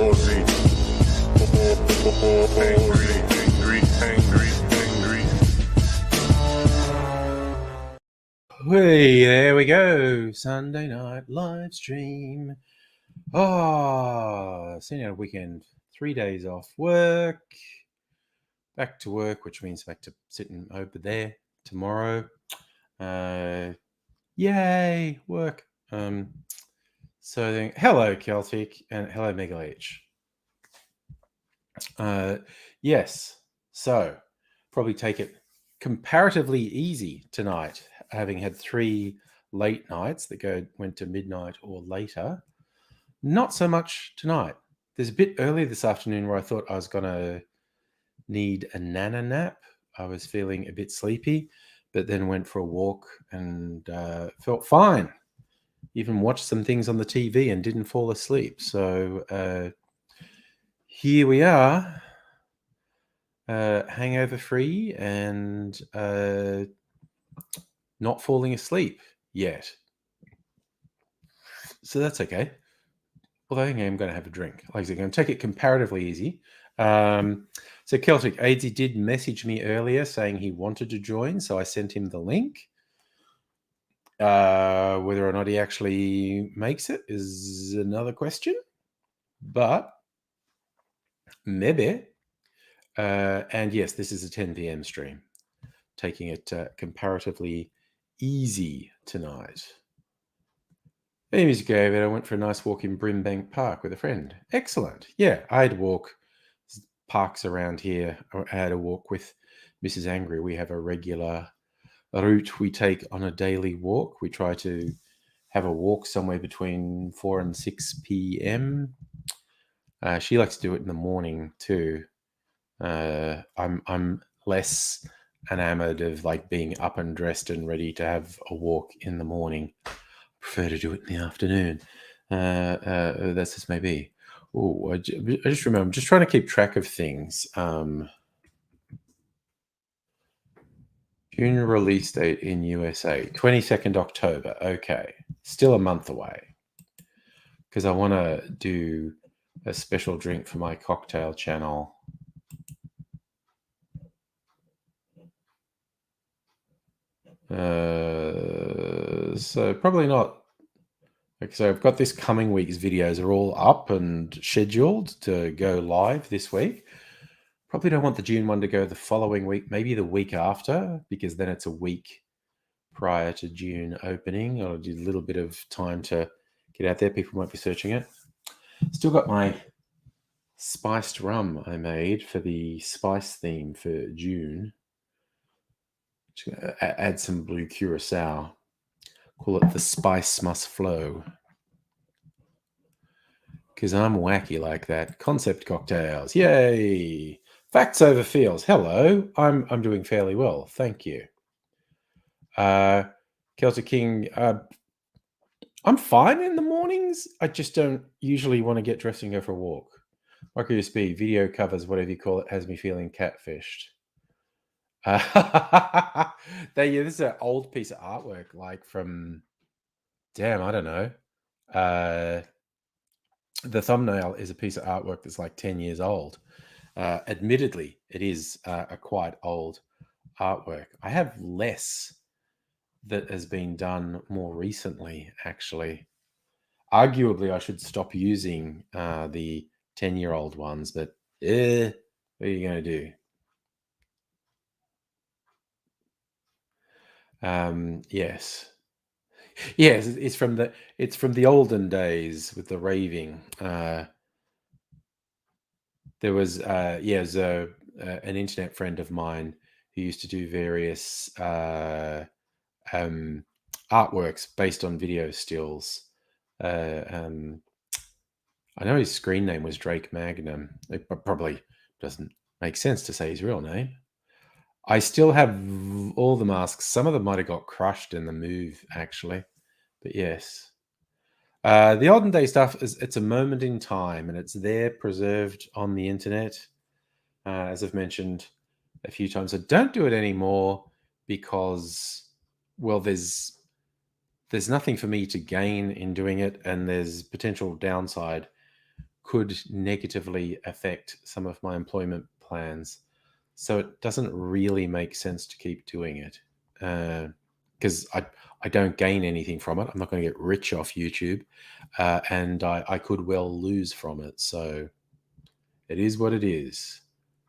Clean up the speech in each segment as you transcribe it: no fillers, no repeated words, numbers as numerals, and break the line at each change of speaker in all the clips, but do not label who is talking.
Aussie.
Hey, there we go. Sunday night live stream. Sitting out a weekend, 3 days off work. Back to work, which means back to sitting over there tomorrow. Yay, work. So hello, Celtic, and hello, Mega H. Yes, so probably take it comparatively easy tonight, having had 3 late nights that went to midnight or later. Not so much tonight. There's a bit earlier this afternoon where I thought I was going to need a nana nap. I was feeling a bit sleepy, but then went for a walk and felt fine. Even watched some things on the TV and didn't fall asleep. So here we are, hangover free and not falling asleep yet. So that's okay. Although I think I'm going to have a drink. Like I said, I'm going to take it comparatively easy. So Celtic AZ did message me earlier saying he wanted to join, so I sent him the link. Whether or not he actually makes it is another question, but maybe. And yes, this is a 10 p.m. stream, taking it comparatively easy tonight. Hey, Mr. David, I went for a nice walk in Brimbank Park with a friend. Excellent. Yeah, I had a walk. Parks around here. I had a walk with Mrs. Angry. We have a regular route we take on a daily walk. We try to have a walk somewhere between 4 and 6 p.m. She likes to do it in the morning too. I'm less enamored of like being up and dressed and ready to have a walk in the morning. I prefer to do it in the afternoon. That's just maybe. Oh, I just remember. I'm just trying to keep track of things. June release date in USA, 22nd October. Okay, still a month away. Because I want to do a special drink for my cocktail channel. So probably not. Okay, so I've got this coming week's videos are all up and scheduled to go live this week. Probably don't want the June one to go the following week, maybe the week after, because then it's a week prior to June opening. I'll do a little bit of time to get out there. People might be searching it. Still got my spiced rum I made for the spice theme for June. Add some blue curacao. Call it the spice must flow. Because I'm wacky like that. Concept cocktails. Yay! Facts over feels. Hello. I'm doing fairly well. Thank you. Celtic King. I'm fine in the mornings. I just don't usually want to get dressed and go for a walk. Micro USB, video covers, whatever you call it, has me feeling catfished. This is an old piece of artwork, like from, I don't know. The thumbnail is a piece of artwork that's like 10 years old. Admittedly, it is a quite old artwork. I have less that has been done more recently, actually. Arguably, I should stop using the 10-year-old ones, but what are you going to do? Yes. Yes, it's from the olden days with the raving. There was an internet friend of mine who used to do various artworks based on video stills. I know his screen name was Drake Magnum. It probably doesn't make sense to say his real name. I still have all the masks. Some of them might have got crushed in the move, actually. But yes. The olden day stuff it's a moment in time, and it's there preserved on the internet. As I've mentioned a few times, I don't do it anymore because, well, there's nothing for me to gain in doing it, and there's potential downside could negatively affect some of my employment plans. So it doesn't really make sense to keep doing it because I don't gain anything from it. I'm not going to get rich off YouTube, and I could well lose from it. So it is what it is.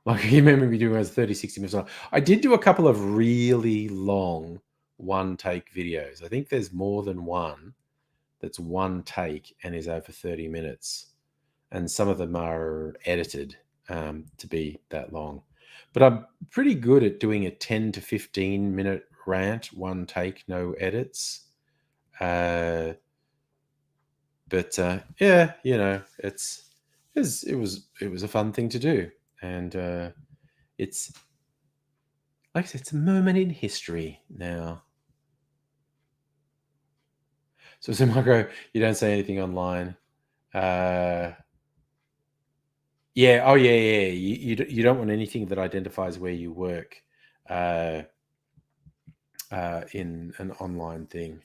Like, you remember me doing those 30, 60 minutes long. I did do a couple of really long one take videos. I think there's more than one that's one take and is over 30 minutes. And some of them are edited to be that long. But I'm pretty good at doing a 10 to 15 minute rant, one take, no edits. But yeah, it was a fun thing to do, and it's like I said, it's a moment in history now. So Marco, you don't say anything online. Yeah. Oh, yeah. You don't want anything that identifies where you work uh, in an online thing.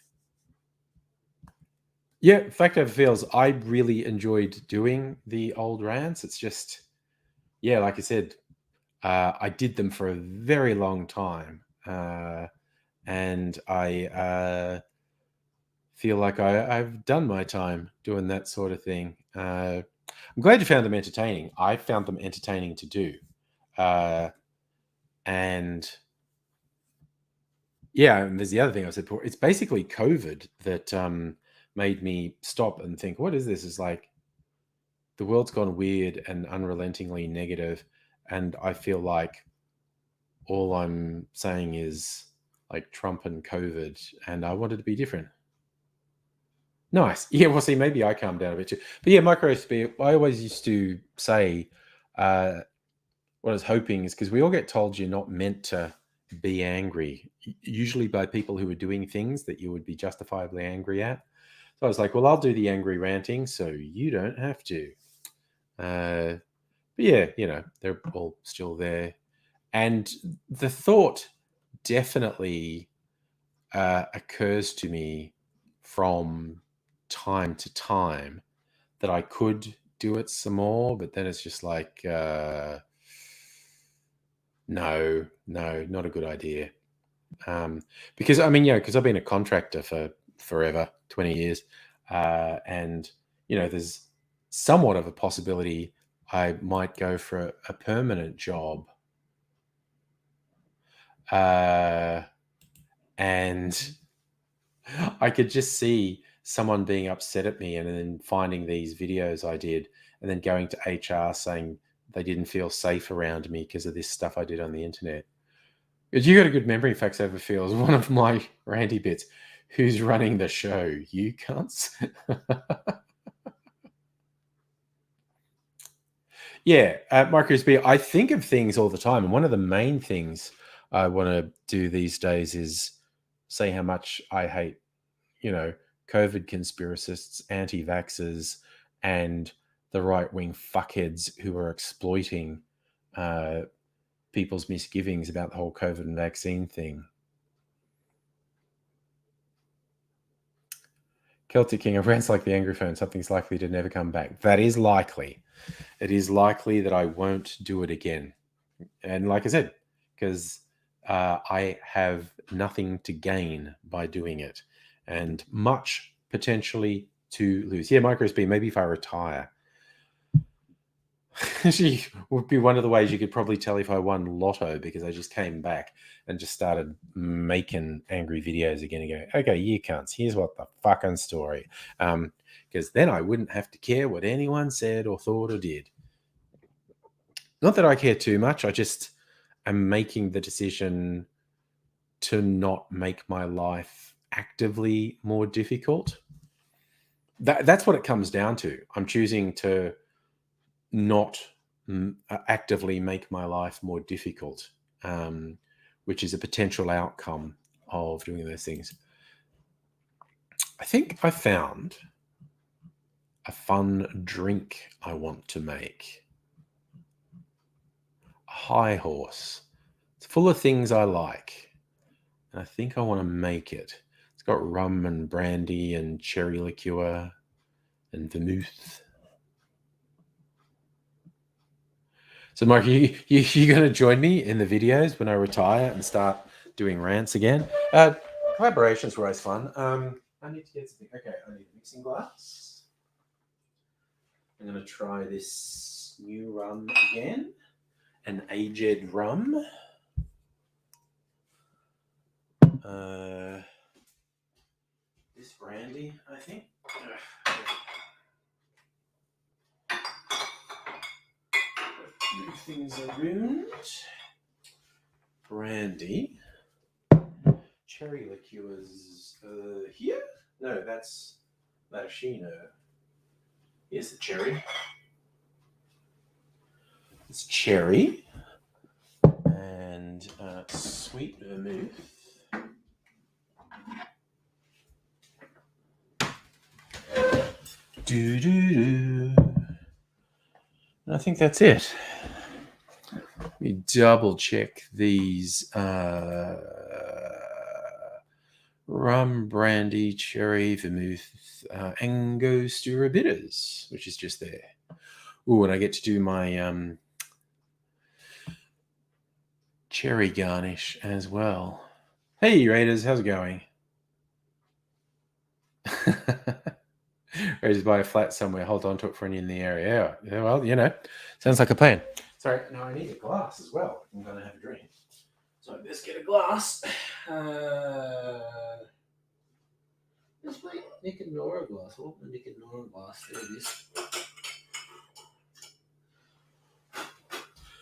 Yeah, fact over feels. I really enjoyed doing the old rants. It's just, yeah, like I said, I did them for a very long time, and I feel like I've done my time doing that sort of thing. I'm glad you found them entertaining. I found them entertaining to do, and yeah, and there's the other thing I said before. It's basically COVID that made me stop and think, what is this? It's like the world's gone weird and unrelentingly negative, and I feel like all I'm saying is like Trump and COVID, and I wanted to be different. Nice. Yeah, well, see, maybe I calmed down a bit too. But yeah, micro USB, I always used to say uh, what I was hoping is because we all get told you're not meant to be angry, usually by people who are doing things that you would be justifiably angry at. So I was like, well, I'll do the angry ranting so you don't have to. But yeah, they're all still there. And the thought definitely occurs to me from time to time that I could do it some more, but then it's just like, no, not a good idea. Because I mean, because I've been a contractor for forever, 20 years, and there's somewhat of a possibility I might go for a permanent job, uh, and I could just see someone being upset at me and then finding these videos I did and then going to HR saying they didn't feel safe around me because of this stuff I did on the internet. Because you got a good memory, Facts Over Feels. One of my randy bits. Who's running the show? You cunts? Yeah, Marcus B, I think of things all the time. And one of the main things I want to do these days is say how much I hate COVID conspiracists, anti vaxxers, and the right wing fuckheads who are exploiting uh, people's misgivings about the whole COVID and vaccine thing. Celtic King of rants like the Angry Phone, something's likely to never come back. That is likely. It is likely that I won't do it again. And like I said, because I have nothing to gain by doing it and much potentially to lose. Yeah, micro SP, maybe if I retire. She would be one of the ways you could probably tell if I won lotto because I just came back and just started making angry videos again and go, okay, you cunts, here's what the fucking story. Because then I wouldn't have to care what anyone said or thought or did. Not that I care too much. I just am making the decision to not make my life actively more difficult. That's what it comes down to. I'm choosing to not actively make my life more difficult, which is a potential outcome of doing those things. I think I found a fun drink I want to make. A high horse. It's full of things I like. And I think I want to make it. It's got rum and brandy and cherry liqueur and vermouth. So, Mark, you going to join me in the videos when I retire and start doing rants again? Collaborations were always fun. I need to get something. Okay, I need a mixing glass. I'm going to try this new rum again, an aged rum. This brandy, I think. Move things around. Brandy. Cherry liqueurs here? No, that's maraschino. Here's the cherry. It's cherry and sweet vermouth. And I think that's it. Let me double check these rum, brandy, cherry, vermouth, Angostura bitters, which is just there. Ooh, and I get to do my cherry garnish as well. Hey, Raiders, how's it going? Ready to buy a flat somewhere, hold on to it for any in the area. Yeah, well, sounds like a plan. Sorry, now I need a glass as well. I'm going to have a drink. So let's get a glass. Where's my Nick and Nora glass? I want my Nick and Nora glass. There it is.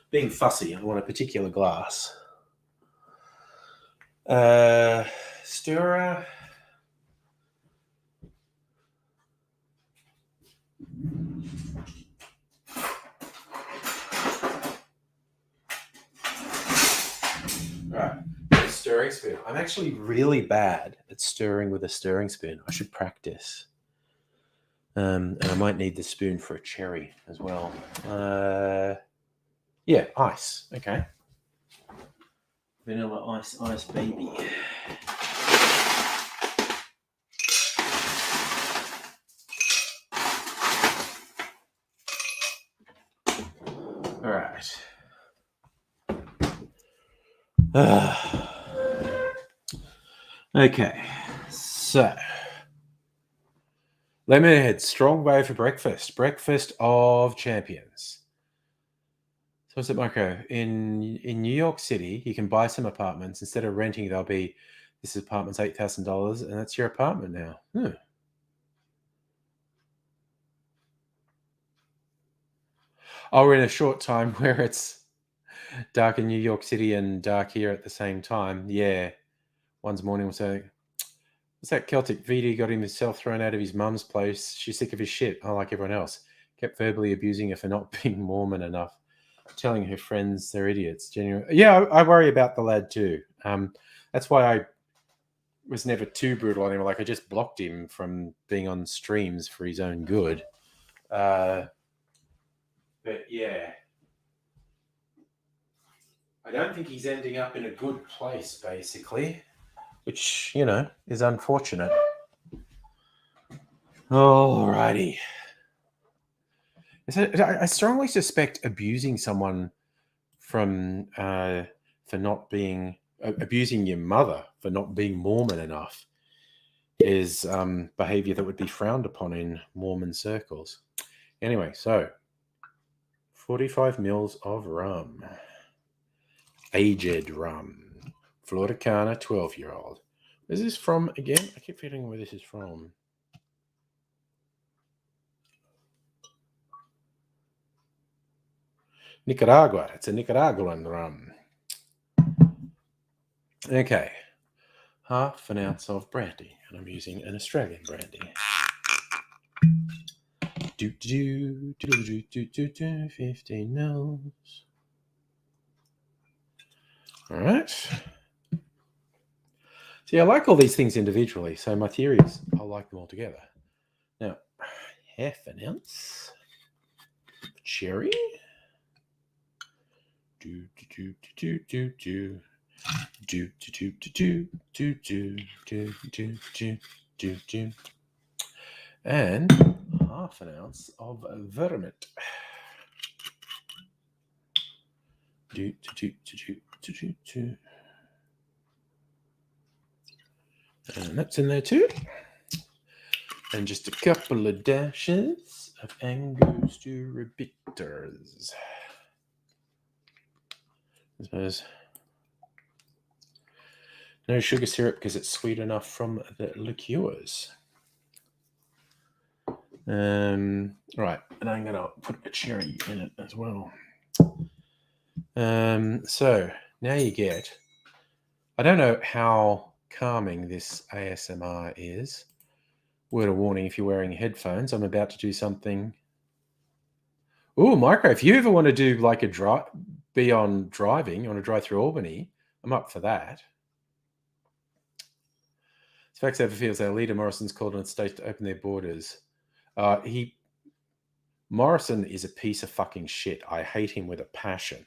Being fussy, I want a particular glass. Stirrer. Right, stirring spoon. I'm actually really bad at stirring with a stirring spoon. I should practice. And I might need the spoon for a cherry as well. Yeah, ice. Okay. Vanilla ice baby. All right. Okay, so Lemonhead, strong way for breakfast. Breakfast of champions. So what's it, Marco? In New York City, you can buy some apartments. Instead of renting, they'll be, this apartment's $8,000, and that's your apartment now. Oh, we're in a short time where it's dark in New York City and dark here at the same time. Yeah. One's morning was saying, what's that Celtic VD got himself thrown out of his mum's place? She's sick of his shit, like everyone else. Kept verbally abusing her for not being Mormon enough. Telling her friends they're idiots. Genuinely. Yeah, I worry about the lad too. That's why I was never too brutal on him. Like, I just blocked him from being on streams for his own good. But yeah, I don't think he's ending up in a good place, basically, which, is unfortunate. Alrighty. I strongly suspect abusing someone from for not being abusing your mother for not being Mormon enough is behavior that would be frowned upon in Mormon circles. Anyway, so 45 mils of rum, aged rum, Flor de Cana, 12-year-old. Where's this from again? I keep forgetting where this is from. Nicaragua. It's a Nicaraguan rum. Okay. Half an ounce of brandy. And I'm using an Australian brandy. 15 mils. All right. See, I like all these things individually. So my theory is I'll like them all together. Now, half an ounce of cherry. Do do do do do do do do do do do do do do do, and half an ounce of vermouth. Do do do do do do do. And that's in there too. And just a couple of dashes of Angostura bitters. I suppose no sugar syrup because it's sweet enough from the liqueurs. Right, and I'm gonna put a cherry in it as well. So now you get. I don't know how calming this ASMR is. Word of warning if you're wearing headphones, I'm about to do something. Oh, Micro, if you ever want to do like be on driving, you want to drive through Albany, I'm up for that. Fax ever feels our leader Morrison's called on states to open their borders. Morrison is a piece of fucking shit. I hate him with a passion.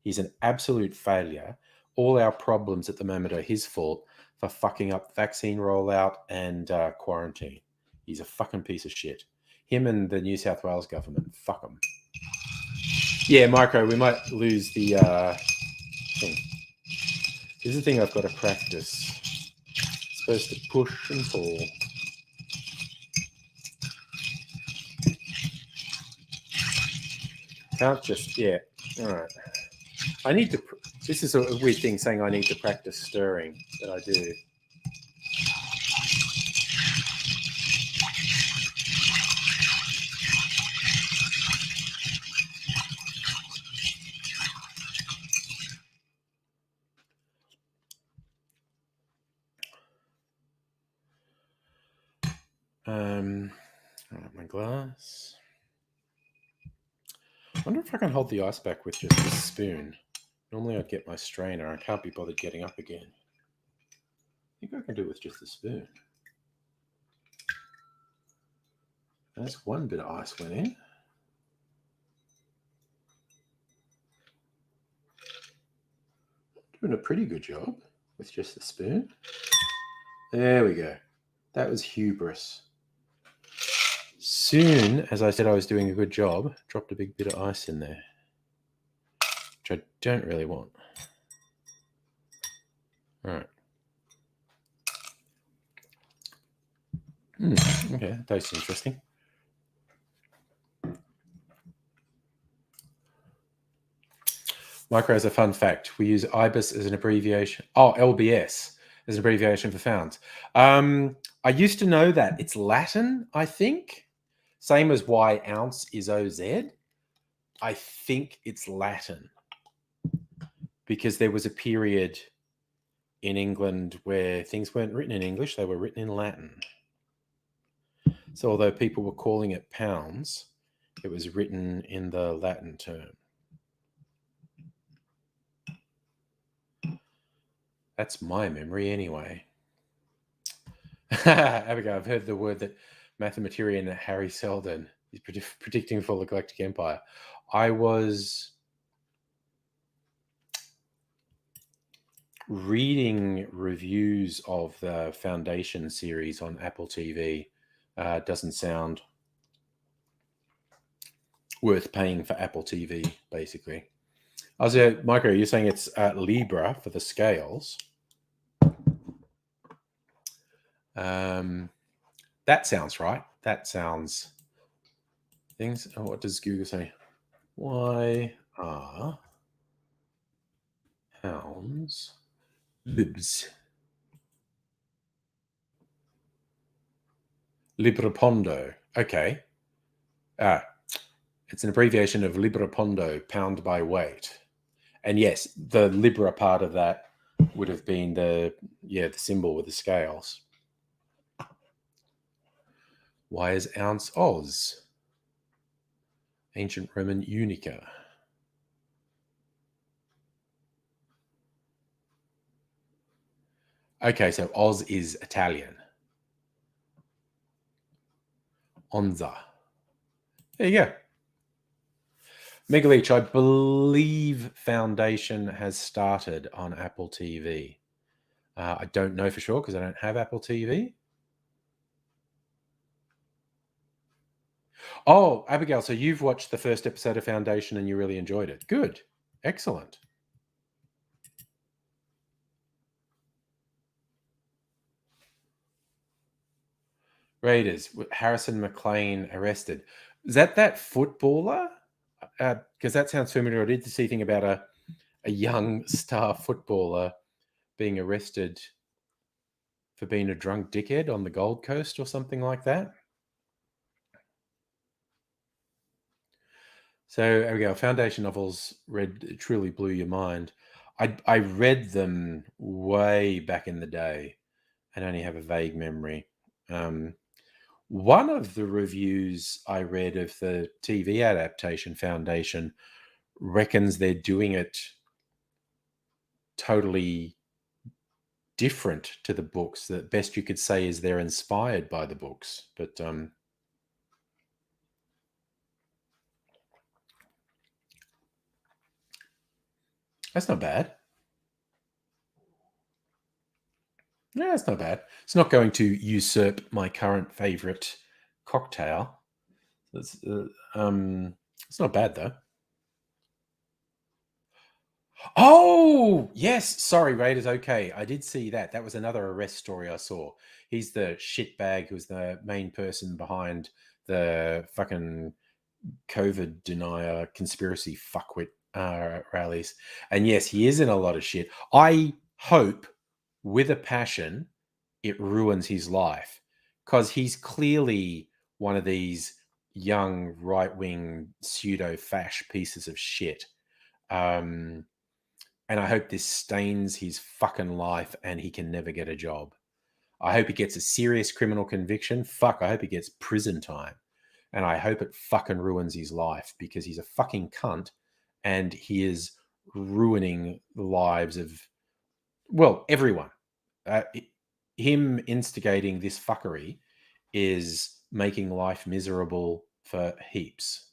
He's an absolute failure. All our problems at the moment are his fault for fucking up vaccine rollout and quarantine. He's a fucking piece of shit. Him and the New South Wales government. Fuck them. Yeah, Micro, we might lose the thing. Here's the thing I've got to practice. It's supposed to push and pull. Can't just, yeah. All right. I need to, this is a weird thing saying I need to practice stirring, but I do. All right, my glass. I wonder if I can hold the ice back with just a spoon. Normally I'd get my strainer. I can't be bothered getting up again. I think I can do it with just a spoon. That's one bit of ice went in. Doing a pretty good job with just a spoon. There we go. That was hubris. Soon, as I said I was doing a good job, dropped a big bit of ice in there, which I don't really want. All right. Okay, that tastes interesting. Micro, as a fun fact, we use IBIS as an abbreviation. Oh, LBS as an abbreviation for founds. I used to know that. It's Latin, I think. Same as why ounce is OZ. I think it's Latin. Because there was a period in England where things weren't written in English, they were written in Latin. So although people were calling it pounds, it was written in the Latin term. That's my memory anyway. Abigail, I've heard the word that mathematician Harry Seldon is predicting for the Galactic Empire. I was reading reviews of the Foundation series on Apple TV. Doesn't sound worth paying for Apple TV, basically. I was Micro, you're saying it's Libra for the scales. That sounds right. That sounds things. Oh, what does Google say? Why are pounds libs? Librapondo. Okay. It's an abbreviation of Librapondo, pound by weight. And yes, the Libra part of that would have been the symbol with the scales. Why is ounce Oz? Ancient Roman unica. Okay, so Oz is Italian. Onza. There you go. Megaleech, I believe Foundation has started on Apple TV. I don't know for sure because I don't have Apple TV. Oh, Abigail, so you've watched the first episode of Foundation and you really enjoyed it. Good. Excellent. Raiders, Harrison McLean arrested. Is that footballer? Because that sounds familiar. I did see thing about a young star footballer being arrested for being a drunk dickhead on the Gold Coast or something like that. So there we go. Foundation novels read truly blew your mind. I read them way back in the day and only have a vague memory. One of the reviews I read of the TV adaptation Foundation reckons they're doing it totally different to the books. The best you could say is they're inspired by the books, but that's not bad. Yeah, it's not bad. It's not going to usurp my current favorite cocktail. It's not bad though. Oh, yes. Sorry, Raiders. Okay. I did see that. That was another arrest story I saw. He's the shitbag who's the main person behind the fucking COVID denier conspiracy fuckwit rallies. And yes, he is in a lot of shit. I hope with a passion it ruins his life because he's clearly one of these young right-wing pseudo-fash pieces of shit. And I hope this stains his fucking life and he can never get a job. I hope he gets a serious criminal conviction. Fuck, I hope he gets prison time. And I hope it fucking ruins his life because he's a fucking cunt and he is ruining the lives of, well, everyone. Him instigating this fuckery is making life miserable for heaps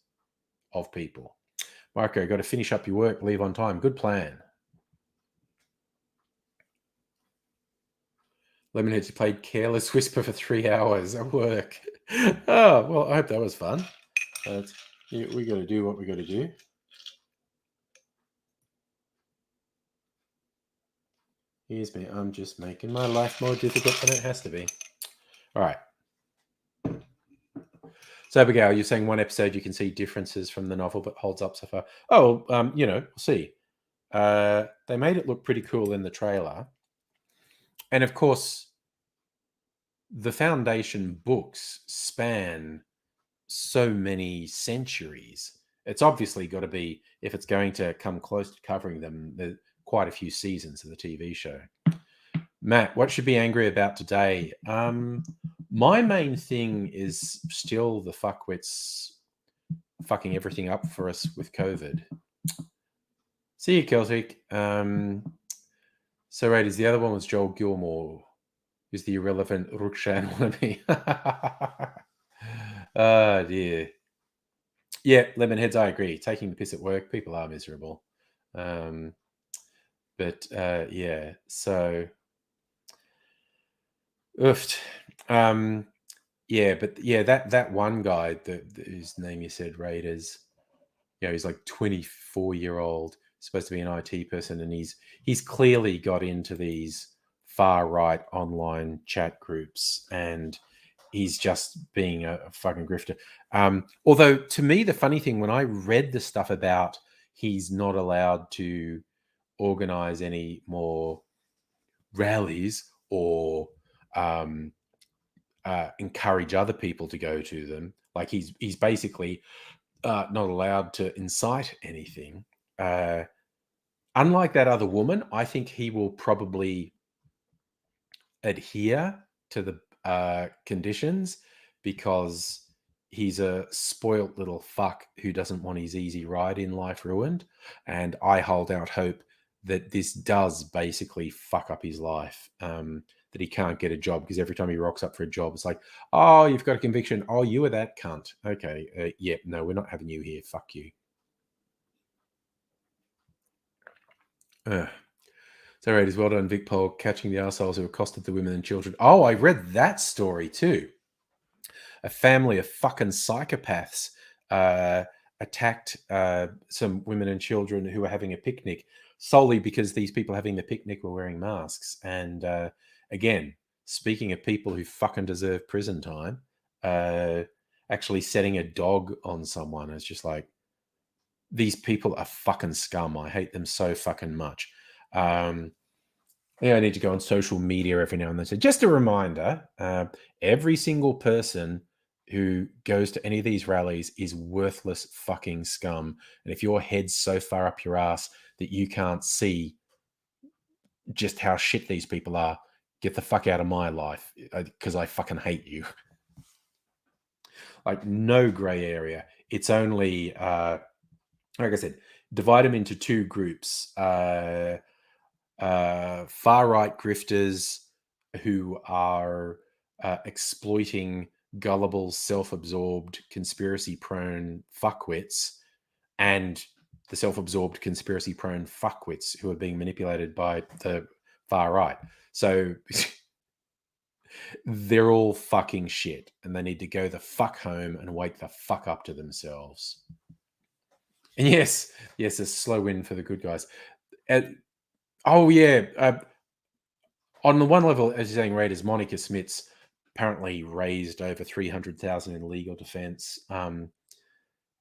of people. Marco, got to finish up your work, leave on time. Good plan. Lemonheads, you played Careless Whisper for 3 hours at work. Oh, well, I hope that was fun. We got to do what we got to do. Here's me. I'm just making my life more difficult than it has to be. All right. So, Abigail, you're saying one episode you can see differences from the novel, but holds up so far. Oh, we'll see. They made it look pretty cool in the trailer. And of course, the Foundation books span so many centuries. It's obviously got to be, if it's going to come close to covering them, there's quite a few seasons of the TV show. Matt, what should be angry about today? My main thing is still the fuckwits fucking everything up for us with COVID. See you, Celtic. So, Raiders, the other one was Joel Gilmore, who's the irrelevant Rukshan wannabe. Oh, dear. Yeah, Lemonheads, I agree. Taking the piss at work, people are miserable. But yeah, so oofed. Yeah, but yeah, that one guy whose name you said, Raiders, he's like 24-year-old, supposed to be an IT person, and he's clearly got into these far right online chat groups, and he's just being a fucking grifter. Although to me, the funny thing, when I read the stuff about he's not allowed to organize any more rallies or encourage other people to go to them, like he's basically not allowed to incite anything. Unlike that other woman, I think he will probably adhere to the conditions because he's a spoilt little fuck who doesn't want his easy ride in life ruined. And I hold out hope that this does basically fuck up his life. that he can't get a job because every time he rocks up for a job, it's like, oh, you've got a conviction. Oh, you were that cunt. Okay. Yeah, no, we're not having you here. Fuck you. Ugh. So, right, as well done, Vic Pol, catching the arseholes who accosted the women and children. Oh, I read that story too. A family of fucking psychopaths attacked some women and children who were having a picnic solely because these people having the picnic were wearing masks. And again, speaking of people who fucking deserve prison time, actually setting a dog on someone is just like, these people are fucking scum. I hate them so fucking much. Yeah, I need to go on social media every now and then. So just a reminder, every single person who goes to any of these rallies is worthless fucking scum. And if your head's so far up your ass that you can't see just how shit these people are, get the fuck out of my life because I fucking hate you. Like, no gray area. It's only, like I said, divide them into two groups. Far right grifters who are exploiting gullible, self-absorbed, conspiracy-prone fuckwits, and the self-absorbed, conspiracy-prone fuckwits who are being manipulated by the far right. So they're all fucking shit, and they need to go the fuck home and wake the fuck up to themselves. And yes, a slow win for the good guys. Oh yeah. On the one level, as you're saying, Raiders, Monica Smits apparently raised over 300,000 in legal defense,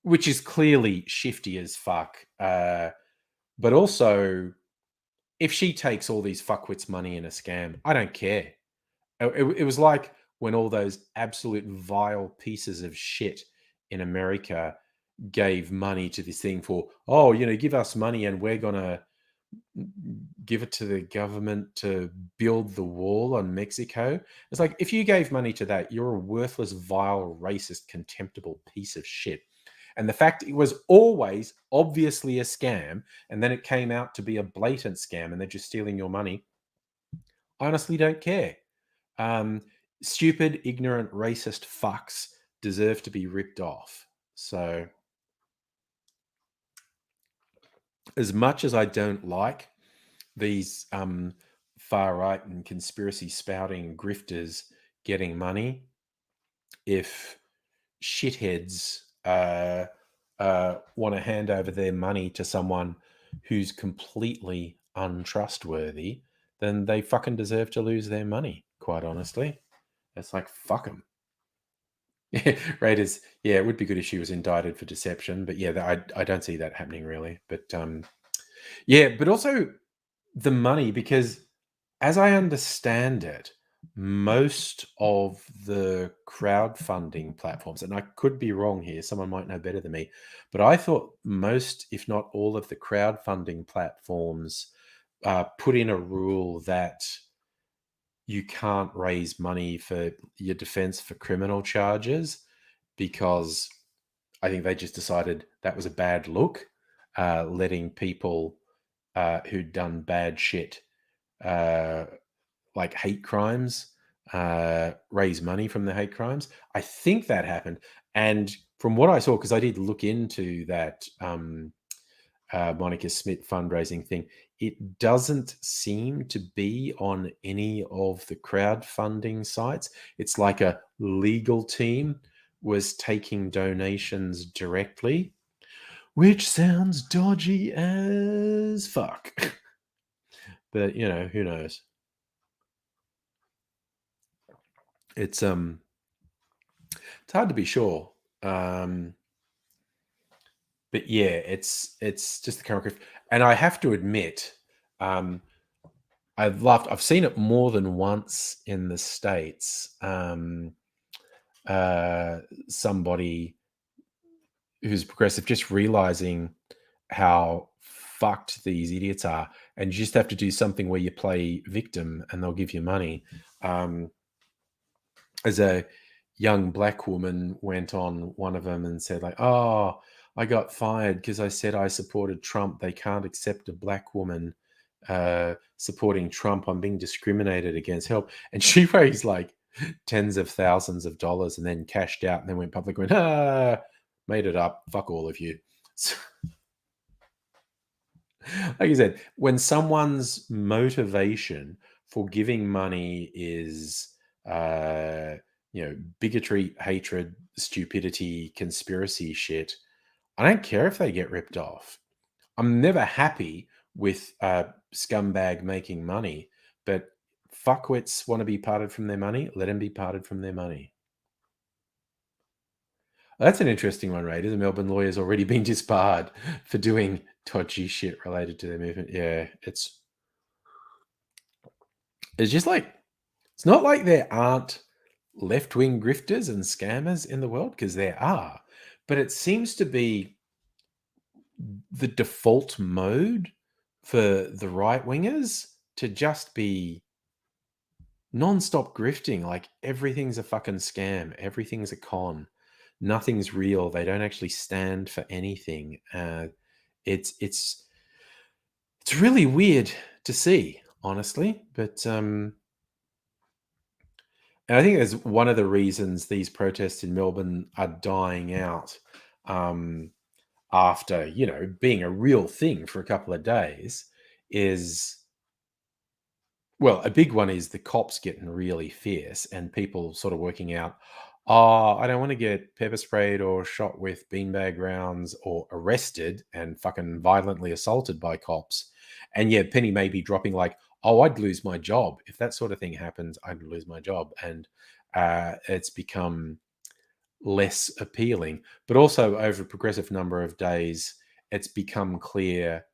which is clearly shifty as fuck. But also, if she takes all these fuckwits' money in a scam, I don't care. It was like when all those absolute vile pieces of shit in America gave money to this thing for, oh, give us money and we're going to give it to the government to build the wall on Mexico. It's like, if you gave money to that, you're a worthless, vile, racist, contemptible piece of shit. And the fact it was always obviously a scam, and then it came out to be a blatant scam, and they're just stealing your money, I honestly don't care. Stupid, ignorant, racist fucks deserve to be ripped off. So, as much as I don't like these far right and conspiracy spouting grifters getting money, if shitheads want to hand over their money to someone who's completely untrustworthy, then they fucking deserve to lose their money, quite honestly. It's like, fuck them. Raiders, yeah, it would be good if she was indicted for deception, but yeah, I don't see that happening really. But yeah, but also the money, because as I understand it, most of the crowdfunding platforms, and I could be wrong here, someone might know better than me, but I thought most, if not all, of the crowdfunding platforms put in a rule that you can't raise money for your defense for criminal charges, because I think they just decided that was a bad look, letting people who'd done bad shit, like hate crimes, raise money from the hate crimes. I think that happened. And from what I saw, because I did look into that Monica Smith fundraising thing, it doesn't seem to be on any of the crowdfunding sites. It's like a legal team was taking donations directly, which sounds dodgy as fuck. But who knows? It's hard to be sure. But yeah, it's just the current, and I have to admit, I've seen it more than once in the States. Somebody who's progressive just realizing how fucked these idiots are, and you just have to do something where you play victim and they'll give you money. As a young black woman went on one of them and said, like, oh, I got fired because I said I supported Trump. They can't accept a black woman supporting Trump. I'm being discriminated against. Help. And she raised like tens of thousands of dollars and then cashed out and then went public and went, made it up. Fuck all of you. So, like you said, when someone's motivation for giving money is, bigotry, hatred, stupidity, conspiracy shit, I don't care if they get ripped off. I'm never happy with a scumbag making money, but fuckwits want to be parted from their money. Let them be parted from their money. That's an interesting one, Ray. The Melbourne lawyer's already been disbarred for doing dodgy shit related to their movement. Yeah, it's just like, it's not like there aren't left-wing grifters and scammers in the world, because there are, but it seems to be the default mode for the right-wingers to just be non-stop grifting. Like, everything's a fucking scam, everything's a con, nothing's real, they don't actually stand for anything. It's really weird to see, honestly, but and I think there's one of the reasons these protests in Melbourne are dying out, after being a real thing for a couple of days, is, well, a big one is the cops getting really fierce and people sort of working out, oh, I don't want to get pepper sprayed or shot with beanbag rounds or arrested and fucking violently assaulted by cops. And yeah, Penny may be dropping like, oh, I'd lose my job. If that sort of thing happens, I'd lose my job. And it's become less appealing. But also over a progressive number of days, it's become clear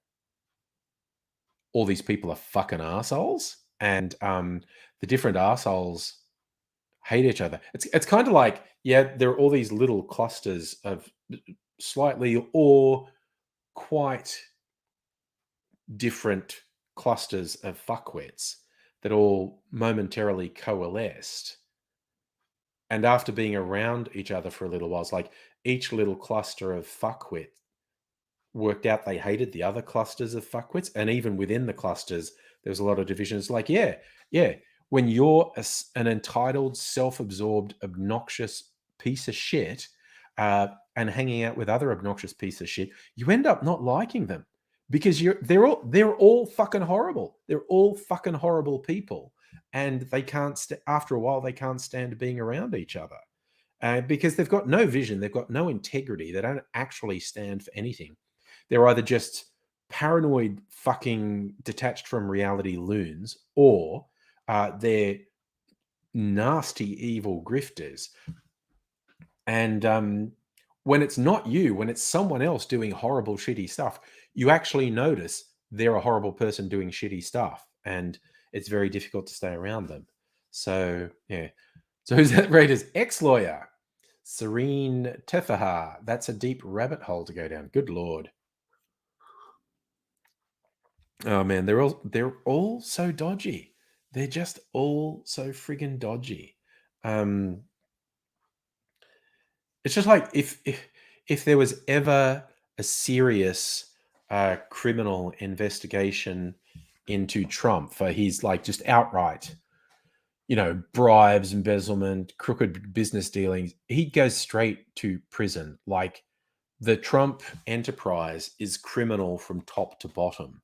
all these people are fucking assholes, and the different assholes hate each other. It's kind of like, yeah, there are all these little clusters of slightly or quite different clusters of fuckwits that all momentarily coalesced. And after being around each other for a little while, it's like each little cluster of fuckwit worked out they hated the other clusters of fuckwits. And even within the clusters, there was a lot of divisions. Like, yeah, when you're an entitled, self-absorbed, obnoxious piece of shit, and hanging out with other obnoxious pieces of shit, you end up not liking them because they're all fucking horrible. They're all fucking horrible people, and they can't. After a while, they can't stand being around each other, because they've got no vision, they've got no integrity, they don't actually stand for anything. They're either just paranoid, fucking detached from reality loons, or they're nasty, evil grifters. And when it's not you, when it's someone else doing horrible, shitty stuff, you actually notice they're a horrible person doing shitty stuff, and it's very difficult to stay around them. So, yeah. So who's that Raiders ex-lawyer? Serene Tefaha. That's a deep rabbit hole to go down. Good Lord. Oh man, they're all so dodgy. They're just all so friggin' dodgy. It's just like, if there was ever a serious criminal investigation into Trump for his like just outright, bribes, embezzlement, crooked business dealings, he'd go straight to prison. Like, the Trump enterprise is criminal from top to bottom,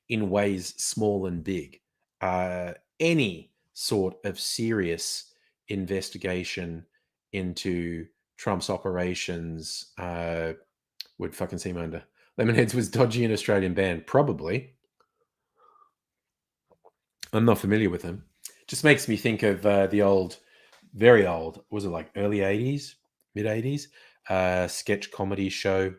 in ways small and big. Any sort of serious investigation into Trump's operations would fucking seem under. Lemonheads was dodgy in Australian band, probably. I'm not familiar with them. Just makes me think of the old, very old, was it like early 80s, mid 80s, sketch comedy show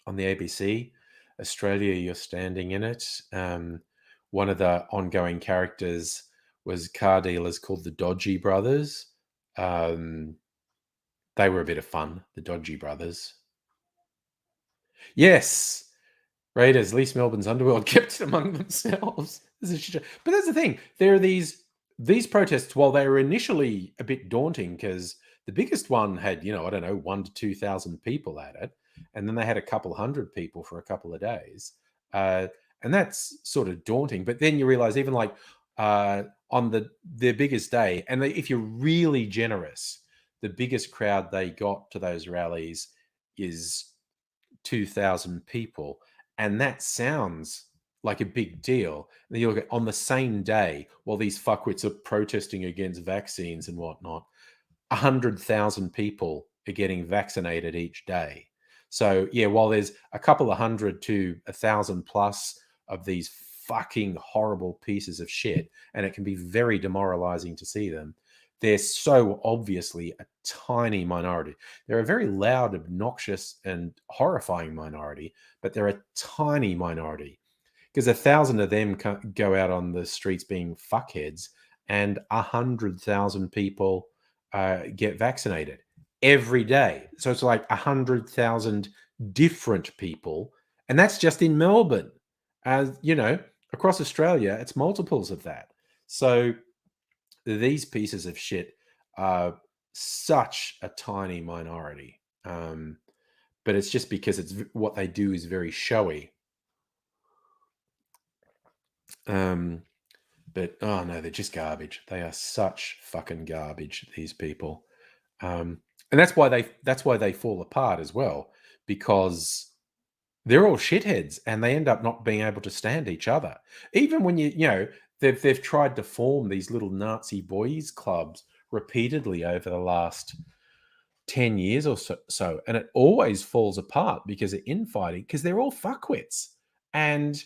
on the ABC, Australia, You're Standing in It. One of the ongoing characters was car dealers called the Dodgy Brothers. They were a bit of fun, the Dodgy Brothers. Yes, Raiders, at least Melbourne's underworld kept it among themselves. But that's the thing. There are these protests, while they were initially a bit daunting, because the biggest one had, I don't know, 1,000 to 2,000 people at it. And then they had a couple hundred people for a couple of days. And that's sort of daunting. But then you realize even like on their biggest day, and if you're really generous, the biggest crowd they got to those rallies is 2,000 people. And that sounds like a big deal. And then you look at on the same day, while these fuckwits are protesting against vaccines and whatnot, 100,000 people are getting vaccinated each day. So yeah, while there's a couple of hundred to 1,000 plus of these fucking horrible pieces of shit, and it can be very demoralizing to see them, they're so obviously a tiny minority. They're a very loud, obnoxious, and horrifying minority, but they're a tiny minority because 1,000 of them go out on the streets being fuckheads, and 100,000 people get vaccinated every day. So it's like 100,000 different people, and that's just in Melbourne. As you know, across Australia, it's multiples of that. So these pieces of shit are such a tiny minority. But it's just because it's what they do is very showy. But oh no, they're just garbage. They are such fucking garbage, these people. And that's why they fall apart as well, because they're all shitheads and they end up not being able to stand each other. Even when they've tried to form these little Nazi boys clubs repeatedly over the last 10 years or so, and it always falls apart because of infighting, because they're all fuckwits. And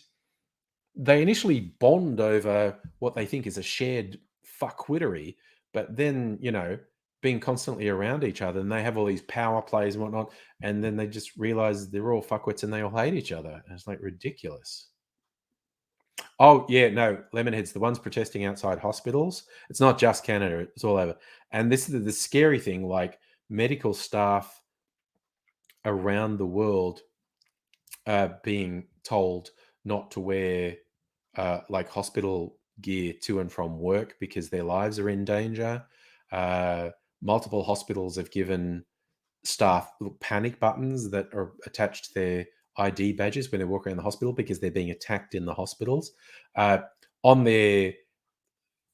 they initially bond over what they think is a shared fuckwittery, but then, being constantly around each other, and they have all these power plays and whatnot, and then they just realize they're all fuckwits and they all hate each other. And it's like ridiculous. Oh, yeah, no, Lemonheads, the ones protesting outside hospitals, it's not just Canada, it's all over. And this is the scary thing, like medical staff around the world being told not to wear like hospital gear to and from work because their lives are in danger. Multiple hospitals have given staff panic buttons that are attached to their ID badges when they walk around the hospital because they're being attacked in the hospitals. On their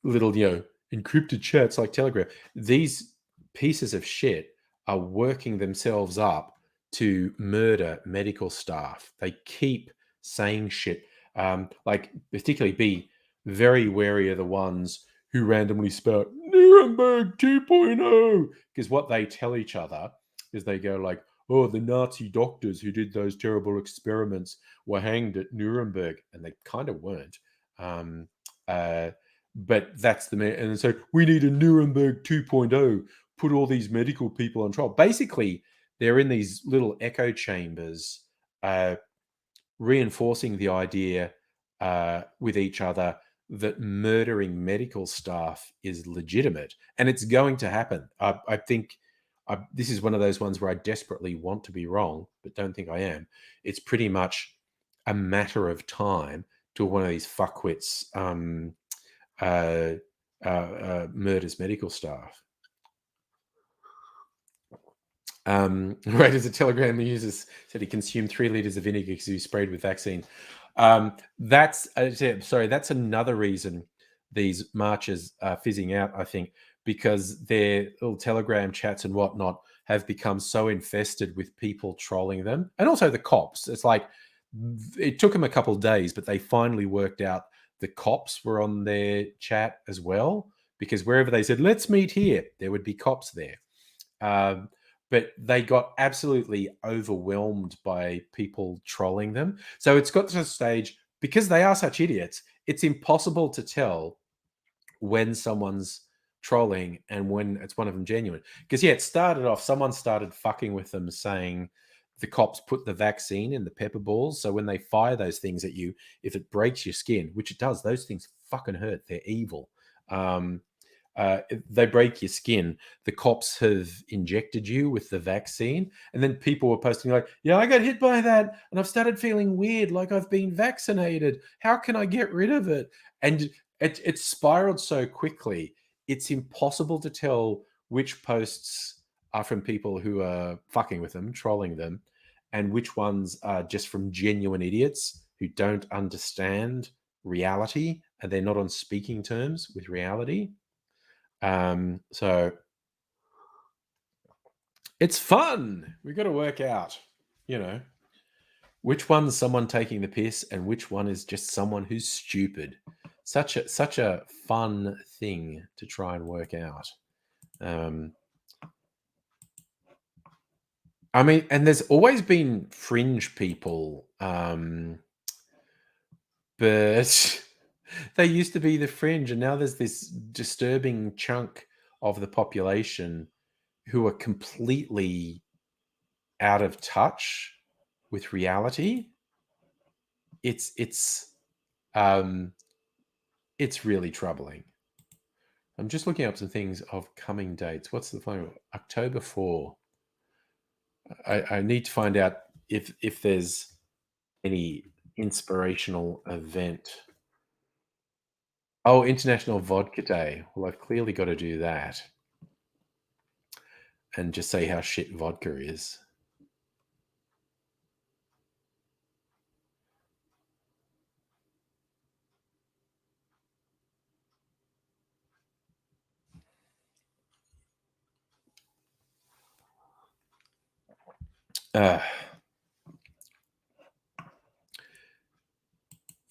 little, encrypted chats like Telegram, these pieces of shit are working themselves up to murder medical staff. They keep saying shit. Like, particularly be very wary of the ones who randomly spout Nuremberg 2.0, because what they tell each other is they go like, oh, the Nazi doctors who did those terrible experiments were hanged at Nuremberg, and they kind of weren't. But that's and so we need a Nuremberg 2.0, put all these medical people on trial. Basically, they're in these little echo chambers, reinforcing the idea with each other that murdering medical staff is legitimate, and it's going to happen. I think this is one of those ones where I desperately want to be wrong, but don't think I am. It's pretty much a matter of time till one of these fuckwits murders medical staff. Right, as a Telegram user said, he consumed 3 liters of vinegar because he was sprayed with vaccine. That's another reason these marches are fizzing out, I think, because their little Telegram chats and whatnot have become so infested with people trolling them, and also the cops. It's like it took them a couple of days, but they finally worked out the cops were on their chat as well, because wherever they said let's meet here, there would be cops there. But they got absolutely overwhelmed by people trolling them. So it's got to a stage, because they are such idiots, it's impossible to tell when someone's trolling and when it's one of them genuine. Because, yeah, it started off, someone started fucking with them saying the cops put the vaccine in the pepper balls. So when they fire those things at you, if it breaks your skin, which it does, those things fucking hurt. They're evil. They break your skin. The cops have injected you with the vaccine. And then people were posting like, yeah, I got hit by that and I've started feeling weird, like I've been vaccinated. How can I get rid of it? And it spiraled so quickly. It's impossible to tell which posts are from people who are fucking with them, trolling them, and which ones are just from genuine idiots who don't understand reality, and they're not on speaking terms with reality. So it's fun. We've got to work out, you know, which one's someone taking the piss and which one is just someone who's stupid. Such a fun thing to try and work out. I mean, and there's always been fringe people, but they used to be the fringe, and now there's this disturbing chunk of the population who are completely out of touch with reality. It's um, it's really troubling. I'm just looking up some things of coming dates. What's the final? October 4. I need to find out if there's any inspirational event. Oh, International Vodka Day. Well, I've clearly got to do that and just say how shit vodka is. Uh,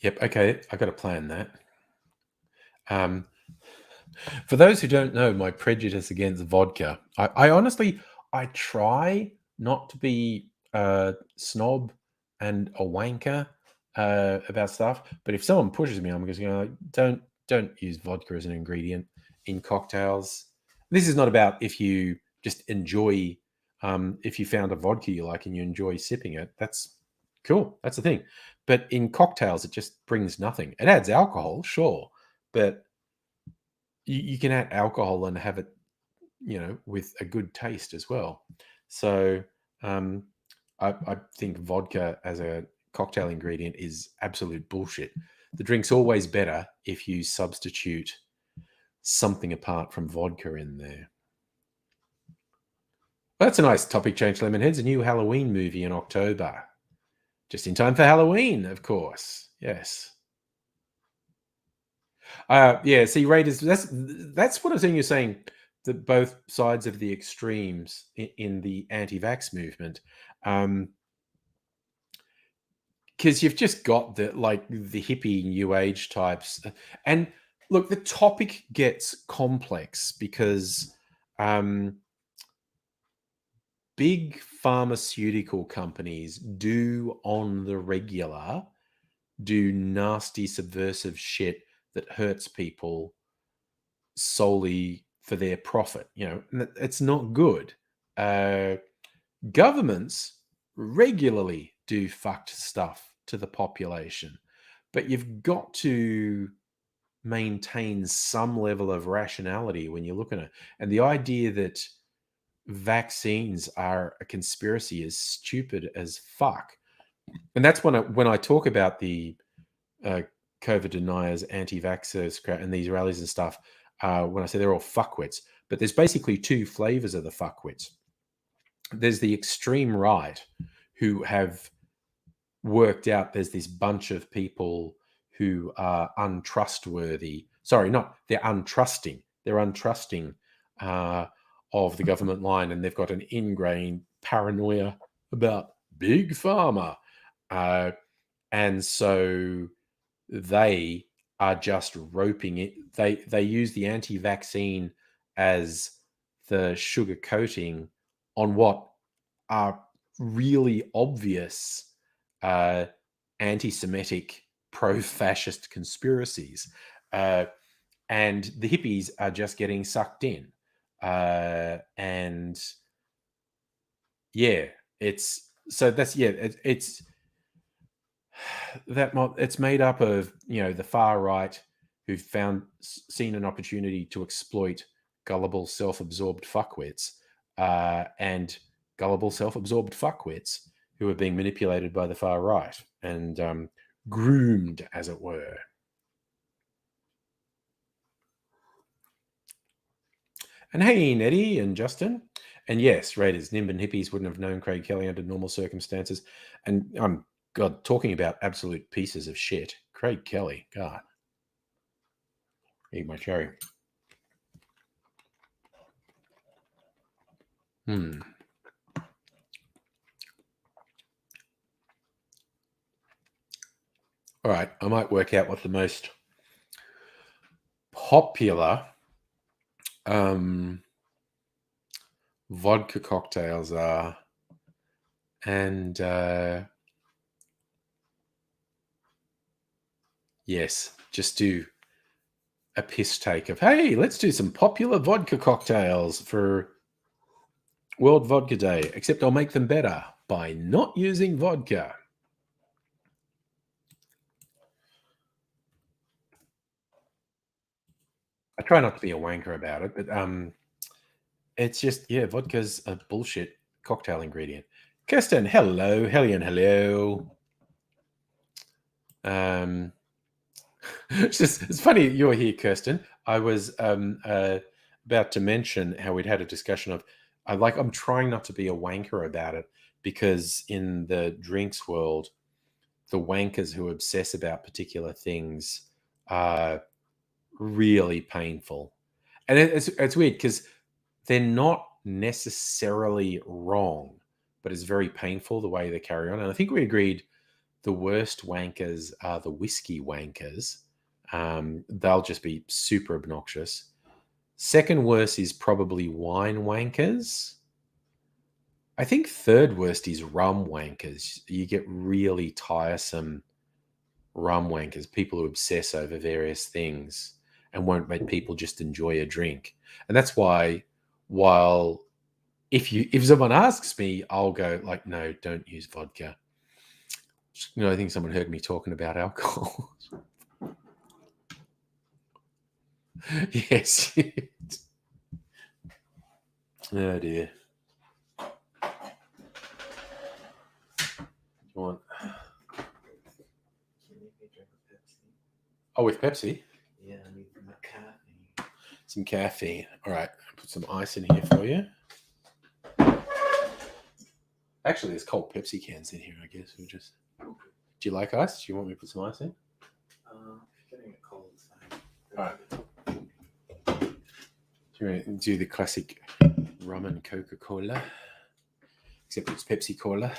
yep. Okay. I got to plan that. For those who don't know, my prejudice against vodka, I honestly, I try not to be a snob and a wanker about stuff. But if someone pushes me, I'm just going to don't use vodka as an ingredient in cocktails. This is not about if you just enjoy, if you found a vodka you like and you enjoy sipping it. That's cool. That's the thing. But in cocktails, it just brings nothing. It adds alcohol, sure, but you can add alcohol and have it, with a good taste as well. So um, I think vodka as a cocktail ingredient is absolute bullshit. The drink's always better if you substitute something apart from vodka in there. Well, that's a nice topic change, Lemonheads. A new Halloween movie in October. Just in time for Halloween, of course. Yes. Yeah, see, Raiders. That's what I think you're saying. That both sides of the extremes in the anti-vax movement, because you've just got the hippie new age types, and look, the topic gets complex because big pharmaceutical companies do on the regular do nasty subversive shit that hurts people solely for their profit. And it's not good. Governments regularly do fucked stuff to the population, but you've got to maintain some level of rationality when you're looking at it. And the idea that vaccines are a conspiracy is stupid as fuck. And that's when I talk about the COVID deniers, anti-vaxxers, and these rallies and stuff, when I say they're all fuckwits. But there's basically two flavors of the fuckwits. There's the extreme right who have worked out there's this bunch of people who are untrustworthy. Sorry, they're untrusting. They're untrusting of the government line, and they've got an ingrained paranoia about big pharma. And so they are just roping it. They use the anti-vaccine as the sugar coating on what are really obvious anti-Semitic, pro-fascist conspiracies, and the hippies are just getting sucked in. And yeah, it's it's made up of the far right who've seen an opportunity to exploit gullible self-absorbed fuckwits, and gullible self-absorbed fuckwits who are being manipulated by the far right and groomed, as it were. And hey, Nettie and Justin. And yes, Raiders, Nimb and hippies wouldn't have known Craig Kelly under normal circumstances. And I'm God, talking about absolute pieces of shit. Craig Kelly, God. Eat my cherry. All right, I might work out what the most popular vodka cocktails are, and yes, just do a piss take of, hey, let's do some popular vodka cocktails for World Vodka Day, except I'll make them better by not using vodka. I try not to be a wanker about it, but it's just, yeah, vodka's a bullshit cocktail ingredient. Kirsten, hello. Hellion, hello. It's funny you're here, Kirsten. I was about to mention how we'd had a discussion of, I'm trying not to be a wanker about it, because in the drinks world, the wankers who obsess about particular things are really painful. And it's weird because they're not necessarily wrong, but it's very painful the way they carry on. And I think we agreed the worst wankers are the whiskey wankers. They'll just be super obnoxious. Second worst is probably wine wankers. I think third worst is rum wankers. You get really tiresome rum wankers, people who obsess over various things and won't make people just enjoy a drink. And that's why, while if someone asks me, I'll go like, no, don't use vodka. I think someone heard me talking about alcohol. Yes. Oh dear. You want? Oh, with Pepsi?
Yeah, I need some caffeine.
Some caffeine. All right. Put some ice in here for you. Actually, there's cold Pepsi cans in here, I guess. Do you like ice? Do you want me to put some ice in?
Getting a cold sign.
All right. Do you want to do the classic rum and Coca-Cola? Except it's Pepsi Cola.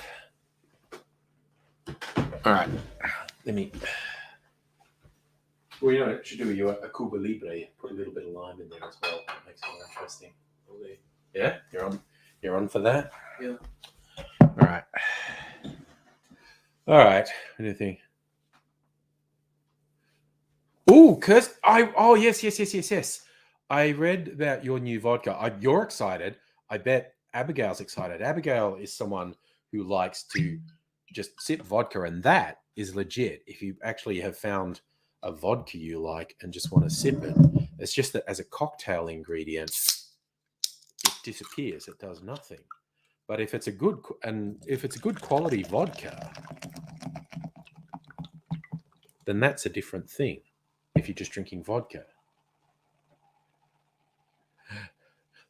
All right. Let me... Well, you know what I should do? You a Cuba Libre. Put a little bit of lime in there as well. That makes it more interesting.
Okay.
Yeah? You're on for that?
Yeah.
All right. All right. What do you think? Oh, Kirst. Oh, yes. I read about your new vodka. You're excited. I bet Abigail's excited. Abigail is someone who likes to just sip vodka, and that is legit. If you actually have found a vodka you like and just want to sip it, it's just that as a cocktail ingredient, it disappears. It does nothing. But if it's a good quality vodka, then that's a different thing. If you're just drinking vodka.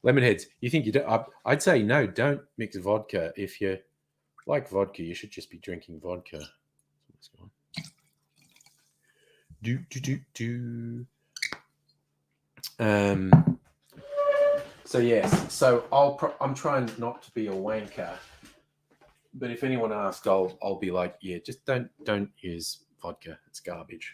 Lemonheads, you think you don't? I'd say no, don't mix vodka. If you like vodka, you should just be drinking vodka. What's going on? So yes, so I'm trying not to be a wanker, but if anyone asks, I'll be like, yeah, just don't use vodka. It's garbage.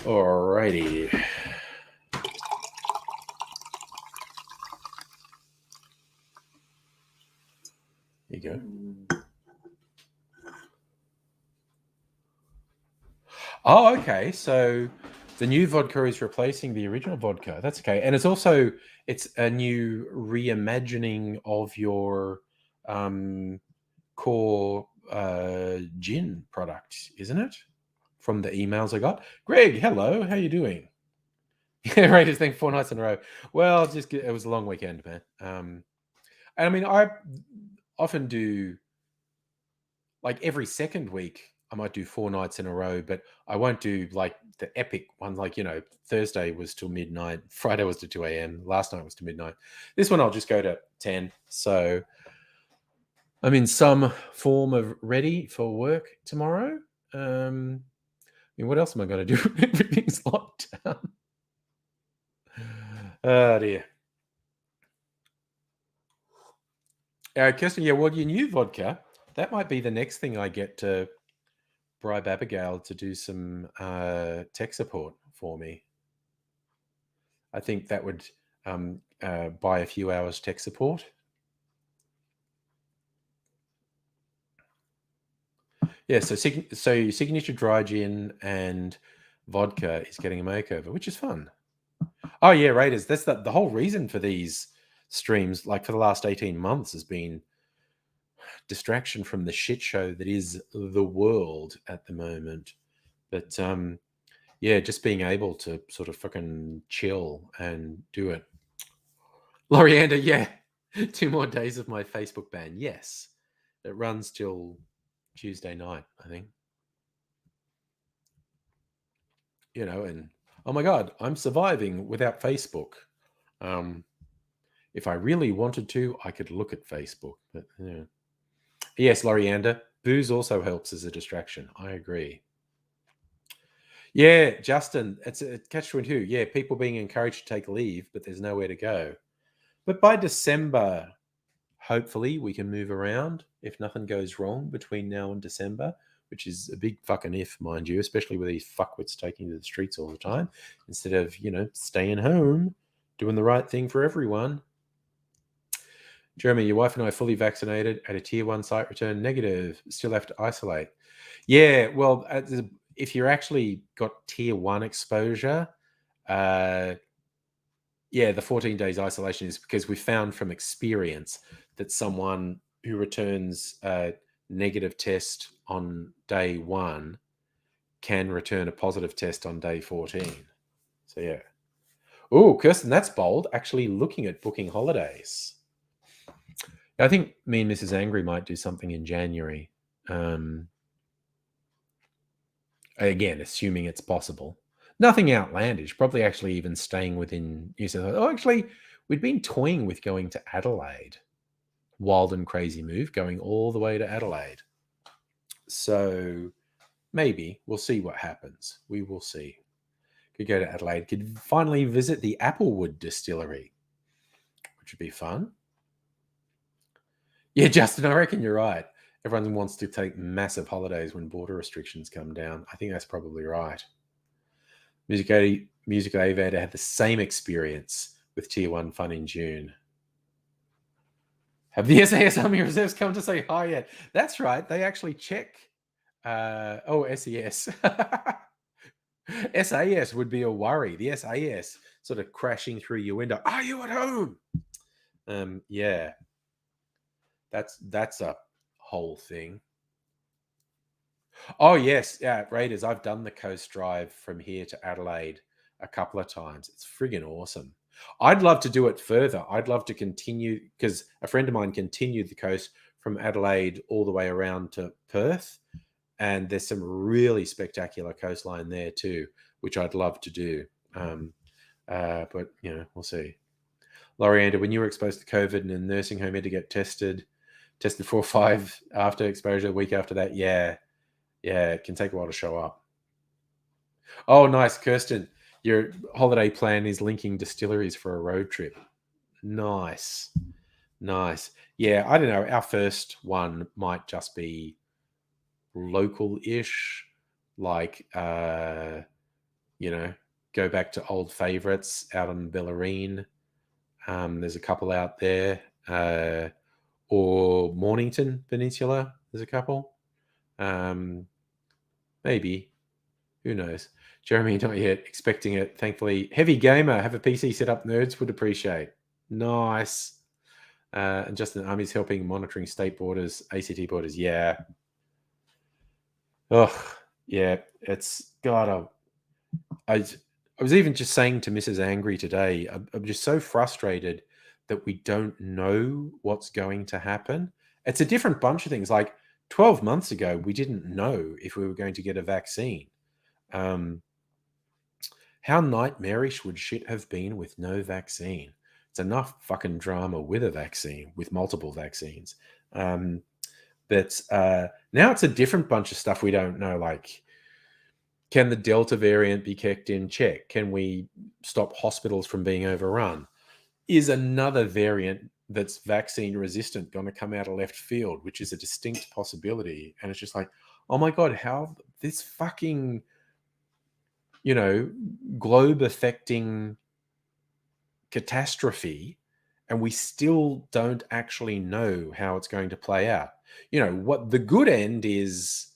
Alrighty. There you go. Oh, okay. So the new vodka is replacing the original vodka. That's okay. And it's a new reimagining of your core gin product, isn't it? From the emails I got. Greg, hello. How you doing? Yeah, Raiders think 4 nights in a row. Well, it was a long weekend, man. And I mean, I often do, like every second week, I might do 4 nights in a row, but I won't do like the epic one. Like, Thursday was till midnight, Friday was to 2 a.m., last night was to midnight. This one I'll just go to 10. So I'm in some form of ready for work tomorrow. What else am I going to do? Everything's locked down. Oh dear. Kirsten, yeah, well, your new vodka, that might be the next thing I get to bribe Abigail to do some tech support for me. I think that would buy a few hours tech support. Yeah, so Signature Dry Gin and vodka is getting a makeover, which is fun. Oh yeah, Raiders. That's the whole reason for these streams, like for the last 18 months, has been distraction from the shit show that is the world at the moment. But yeah, just being able to sort of fucking chill and do it. Loriander, yeah. 2 more days of my Facebook ban. Yes. It runs till Tuesday night, I think. And oh my God, I'm surviving without Facebook. If I really wanted to, I could look at Facebook. But yeah. Yes, Loriander, booze also helps as a distraction. I agree. Yeah, Justin, it's a catch-22. Yeah, people being encouraged to take leave, but there's nowhere to go. But by December, hopefully we can move around if nothing goes wrong between now and December, which is a big fucking if, mind you, especially with these fuckwits taking to the streets all the time instead of, staying home, doing the right thing for everyone. Jeremy, your wife and I are fully vaccinated at a tier 1 site, return negative, still have to isolate. Yeah, well, if you're actually got tier 1 exposure, yeah, the 14 days isolation is because we found from experience that someone who returns a negative test on day 1 can return a positive test on day 14. So yeah. Oh, Kirsten, that's bold. Actually looking at booking holidays. I think me and Mrs. Angry might do something in January. Again, assuming it's possible. Nothing outlandish, probably actually even staying within New South Wales. Oh, actually, we'd been toying with going to Adelaide. Wild and crazy move, going all the way to Adelaide. So maybe we'll see what happens. We will see. Could go to Adelaide, could finally visit the Applewood distillery, which would be fun. Yeah, Justin, I reckon you're right. Everyone wants to take massive holidays when border restrictions come down. I think that's probably right. Music Aviator had the same experience with Tier 1 fun in June. Have the SAS Army Reserves come to say hi yet? That's right. They actually check. SES. SAS would be a worry. The SAS sort of crashing through your window. Are you at home? Yeah. That's a whole thing. Oh yes, yeah, Raiders. I've done the coast drive from here to Adelaide a couple of times. It's friggin' awesome. I'd love to do it further. I'd love to continue because a friend of mine continued the coast from Adelaide all the way around to Perth, and there's some really spectacular coastline there too, which I'd love to do. But we'll see. Loriander, when you were exposed to COVID and in a nursing home, you had to get tested 4 or 5 after exposure, a week after that. Yeah, it can take a while to show up. Oh, nice, Kirsten. Your holiday plan is linking distilleries for a road trip. Nice. Yeah, I don't know. Our first one might just be local-ish, like, go back to old favorites out on Bellarine. There's a couple out there. Or Mornington Peninsula. There's a couple. Maybe. Who knows? Jeremy, not yet. Expecting it. Thankfully. Heavy gamer. Have a PC set up. Nerds would appreciate. Nice. And Justin, Army's helping monitoring state borders, ACT borders. Yeah. Oh, yeah. It's got I was even just saying to Mrs. Angry today, I'm just so frustrated that we don't know what's going to happen. It's a different bunch of things. Like 12 months ago, we didn't know if we were going to get a vaccine. How nightmarish would shit have been with no vaccine? It's enough fucking drama with a vaccine, with multiple vaccines. But now it's a different bunch of stuff we don't know. Like, can the Delta variant be kept in check? Can we stop hospitals from being overrun? Is another variant that's vaccine resistant going to come out of left field, which is a distinct possibility? And it's just like, oh my God, how this fucking, globe affecting catastrophe, and we still don't actually know how it's going to play out. What the good end is,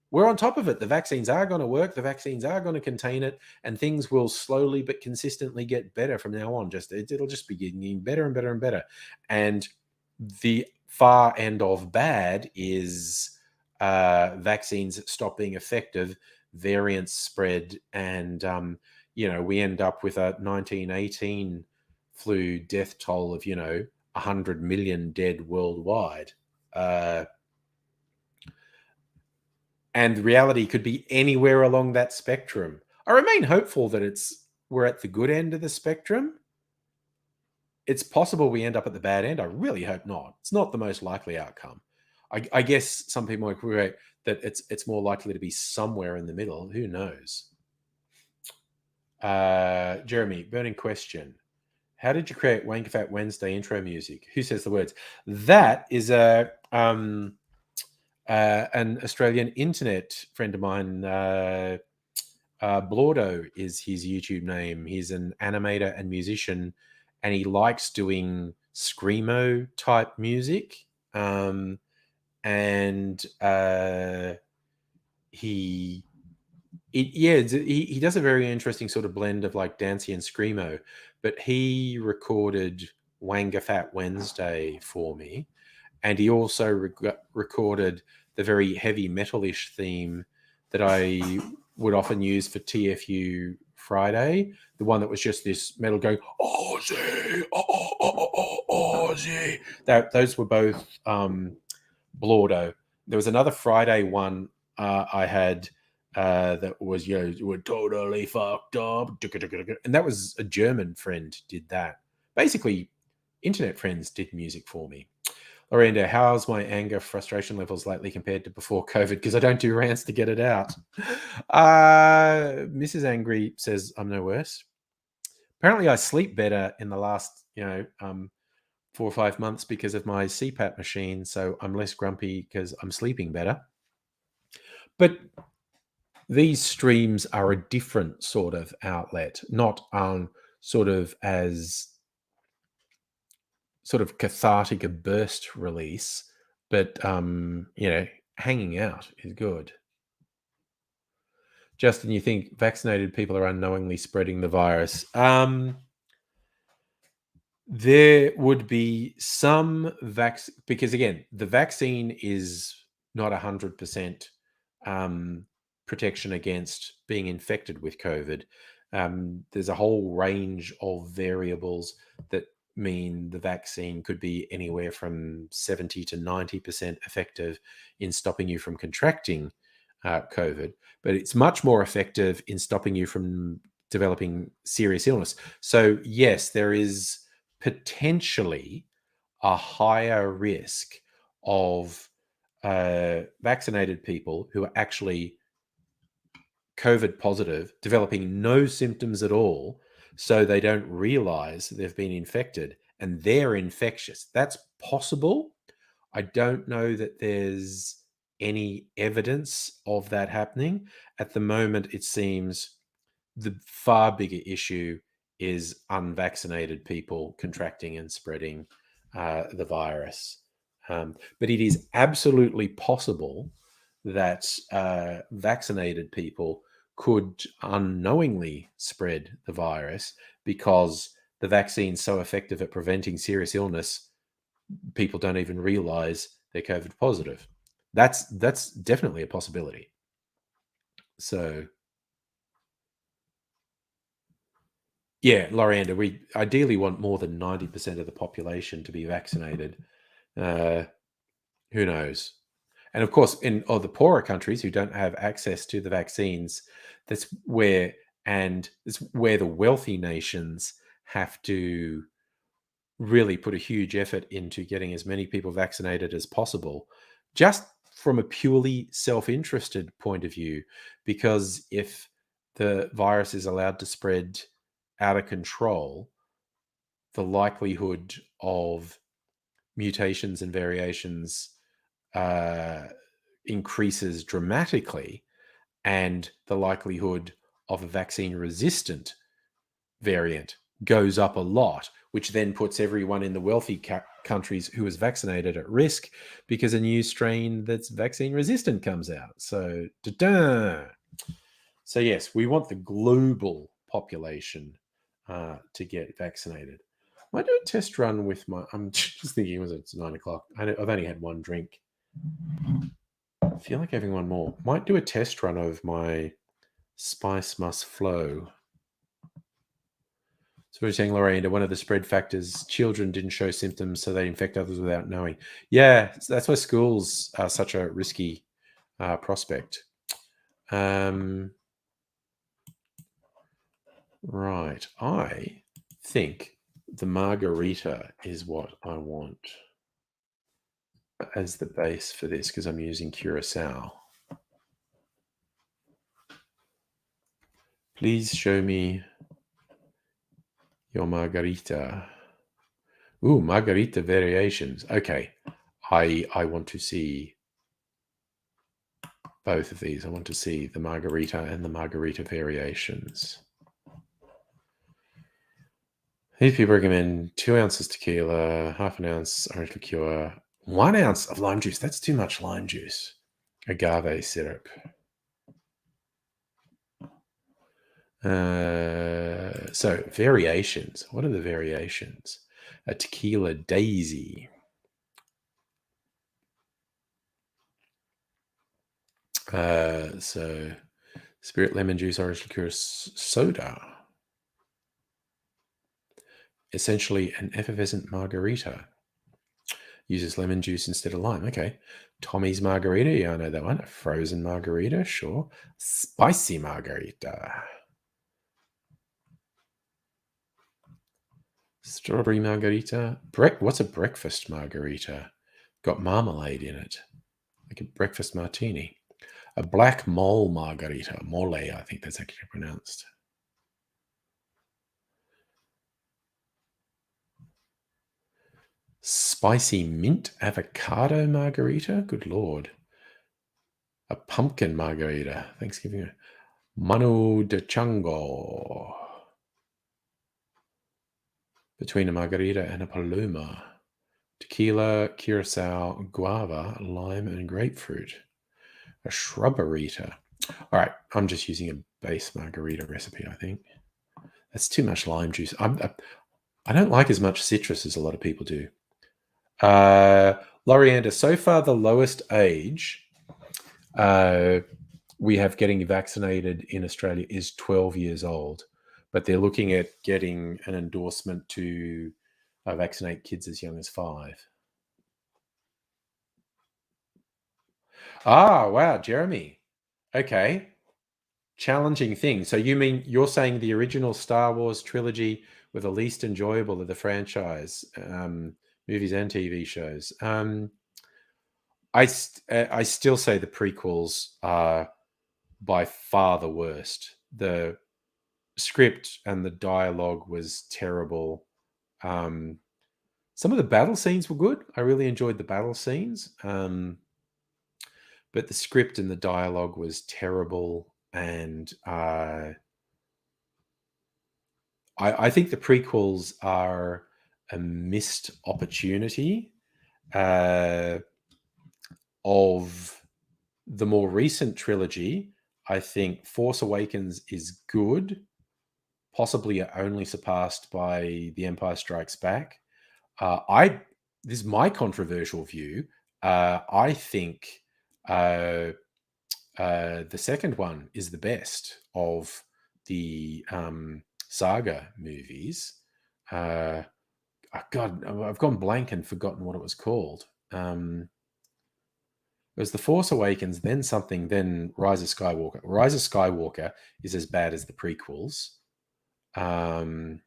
we're on top of it. The vaccines are going to work. The vaccines are going to contain it, and things will slowly but consistently get better from now on. It'll just be getting better and better and better. And the far end of bad is vaccines stop being effective, variants spread, and we end up with a 1918 flu death toll of 100 million dead worldwide. And reality could be anywhere along that spectrum. I remain hopeful that we're at the good end of the spectrum. It's possible we end up at the bad end. I really hope not. It's not the most likely outcome. I guess some people might agree that it's more likely to be somewhere in the middle. Who knows? Jeremy, burning question. How did you create Wanker Fat Wednesday intro music? Who says the words? That is an Australian internet friend of mine. Blordo is his YouTube name. He's an animator and musician, and he likes doing screamo type music. He does a very interesting sort of blend of like dancey and screamo. But he recorded Wanker Fat Wednesday for me, and he also recorded the very heavy metal-ish theme that I would often use for TFU Friday, the one that was just this metal going, Aussie, Aussie. Those were both Blordo. There was another Friday one I had that was, we're totally fucked up. And that was a German friend did that. Basically, internet friends did music for me. Lorenda, how's my anger, frustration levels lately compared to before COVID? Because I don't do rants to get it out. Mrs. Angry says, I'm no worse. Apparently, I sleep better in the last, 4 or 5 months because of my CPAP machine. So I'm less grumpy because I'm sleeping better. But these streams are a different sort of outlet, not sort of as sort of cathartic a burst release, but hanging out is good. Justin, you think vaccinated people are unknowingly spreading the virus? There would be some because again, the vaccine is not 100% protection against being infected with COVID. There's a whole range of variables that mean the vaccine could be anywhere from 70 to 90% effective in stopping you from contracting COVID, but it's much more effective in stopping you from developing serious illness. So yes, there is potentially a higher risk of vaccinated people who are actually COVID positive, developing no symptoms at all, so they don't realize they've been infected and they're infectious. That's possible. I don't know that there's any evidence of that happening. At the moment, it seems the far bigger issue is unvaccinated people contracting and spreading the virus. But it is absolutely possible that vaccinated people could unknowingly spread the virus because the vaccine's so effective at preventing serious illness, people don't even realize they're COVID positive. That's definitely a possibility. So, yeah, Loranda, we ideally want more than 90% of the population to be vaccinated. Who knows? And of course, in the poorer countries who don't have access to the vaccines, that's where it's where the wealthy nations have to really put a huge effort into getting as many people vaccinated as possible, just from a purely self-interested point of view. Because if the virus is allowed to spread out of control, the likelihood of mutations and variations increases dramatically, and the likelihood of a vaccine resistant variant goes up a lot, which then puts everyone in the wealthy countries who is vaccinated at risk because a new strain that's vaccine resistant comes out. So, so yes, we want the global population to get vaccinated. I might do a test run with my. I'm just thinking, it's 9:00? I've only had one drink. I feel like having one more. Might do a test run of my Spice Must Flow. So we're saying, Lorraine, one of the spread factors, children didn't show symptoms, so they infect others without knowing. Yeah, that's why schools are such a risky prospect. Right. I think the margarita is what I want as the base for this, because I'm using Curacao. Please show me your margarita. Ooh, margarita variations. Okay. I want to see both of these. I want to see the margarita and the margarita variations. These people recommend 2 ounces tequila, half an ounce orange liqueur, 1 ounce of lime juice. That's too much lime juice. Agave syrup. So variations. What are the variations? A tequila daisy. So spirit lemon juice, orange liqueur, soda. Essentially an effervescent margarita. Uses lemon juice instead of lime. Okay. Tommy's margarita. Yeah, I know that one. A frozen margarita. Sure. Spicy margarita. Strawberry margarita. What's a breakfast margarita? Got marmalade in it. Like a breakfast martini. A black mole margarita. Mole, I think that's actually pronounced. Spicy mint avocado margarita. Good Lord. A pumpkin margarita. Thanksgiving. Manu de Chango. Between a margarita and a paloma. Tequila, curacao, guava, lime, and grapefruit. A shrubberita. All right, I'm just using a base margarita recipe, I think. That's too much lime juice. I don't like as much citrus as a lot of people do. Loriander, so far the lowest age we have getting vaccinated in Australia is 12 years old, but they're looking at getting an endorsement to vaccinate kids as young as 5. Ah, wow, Jeremy. Okay. Challenging thing. So you mean you're saying the original Star Wars trilogy were the least enjoyable of the franchise, movies and TV shows? I still say the prequels are by far the worst. The script and the dialogue was terrible. Some of the battle scenes were good. I really enjoyed the battle scenes. But the script and the dialogue was terrible. And I think the prequels are a missed opportunity of the more recent trilogy. I think Force Awakens is good, possibly only surpassed by The Empire Strikes Back. This is my controversial view. I think the second one is the best of the saga movies. God, I've gone blank and forgotten what it was called. It was The Force Awakens, then something, then Rise of Skywalker. Rise of Skywalker is as bad as the prequels. And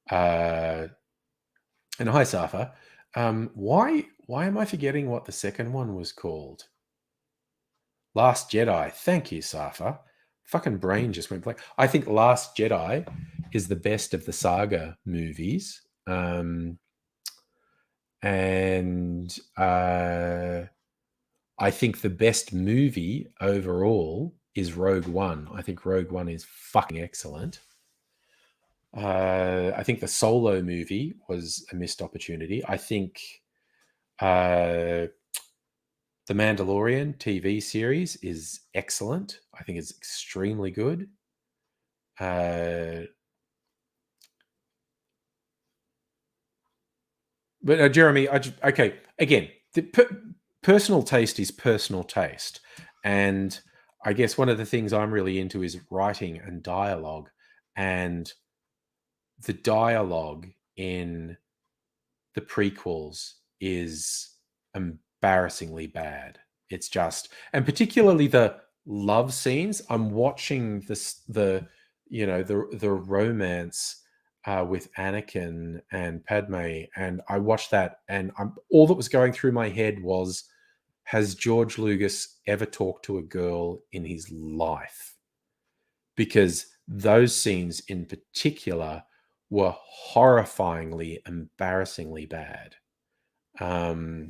hi, Safa. Why am I forgetting what the second one was called? Last Jedi. Thank you, Safa. Fucking brain just went blank. I think Last Jedi is the best of the saga movies. And I think the best movie overall is Rogue One. I think Rogue One is fucking excellent. I think the Solo movie was a missed opportunity. I think the Mandalorian TV series is excellent. I think it's extremely good. But Jeremy, okay, again, personal taste is personal taste. And I guess one of the things I'm really into is writing and dialogue. And the dialogue in the prequels is embarrassingly bad. It's just, and particularly the love scenes. I'm watching the romance with Anakin and Padme, and I watched that, and all that was going through my head was, has George Lucas ever talked to a girl in his life? Because those scenes in particular were horrifyingly, embarrassingly bad. So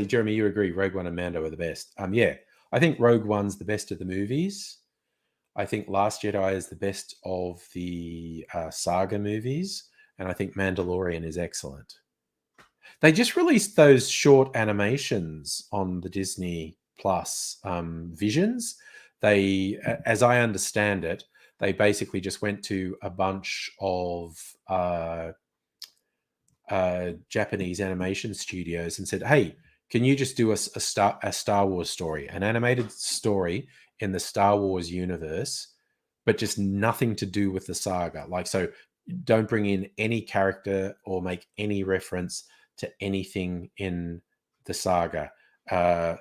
Jeremy, you agree Rogue One and Mando are the best. I think Rogue One's the best of the movies. I think Last Jedi is the best of the saga movies, and I think Mandalorian is excellent. They just released those short animations on the Disney Plus Visions. They, as I understand it, they basically just went to a bunch of Japanese animation studios and said, "Hey, can you just do a Star Wars story, an animated story in the Star Wars universe, but just nothing to do with the saga? Like, so don't bring in any character or make any reference to anything in the saga.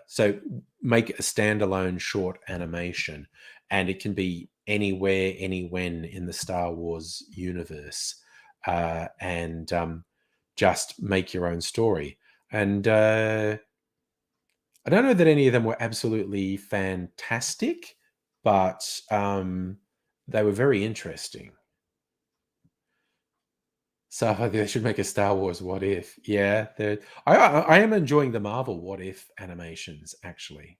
So make a standalone short animation, and it can be anywhere, anywhen in the Star Wars universe, and just make your own story." And I don't know that any of them were absolutely fantastic, but they were very interesting. So they should make a Star Wars What If. Yeah, I am enjoying the Marvel What If animations, actually.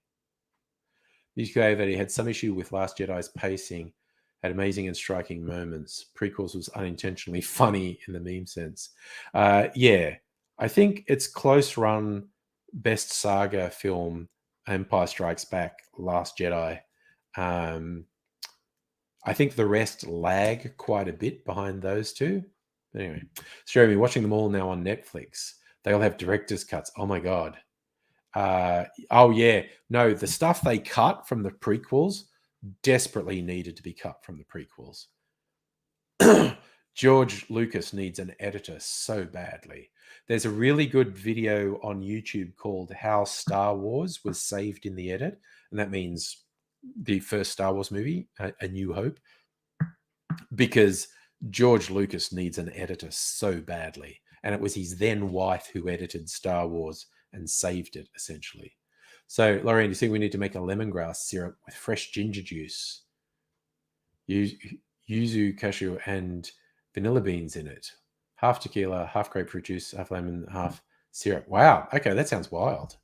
He had some issue with Last Jedi's pacing, had amazing and striking moments. Prequels was unintentionally funny in the meme sense. I think it's close run best saga film, Empire Strikes Back, Last Jedi. I think the rest lag quite a bit behind those two. But anyway, so Jeremy, watching them all now on Netflix. They all have director's cuts. Oh my God. No, the stuff they cut from the prequels desperately needed to be cut from the prequels. George Lucas needs an editor so badly. There's a really good video on YouTube called How Star Wars Was Saved in the Edit, and that means the first Star Wars movie, A New Hope, because George Lucas needs an editor so badly, and it was his then wife who edited Star Wars and saved it, essentially. So, Lorraine, do you think we need to make a lemongrass syrup with fresh ginger juice, yuzu, cashew, and vanilla beans in it? Half tequila, half grapefruit juice, half lemon, half syrup. Wow. Okay, that sounds wild.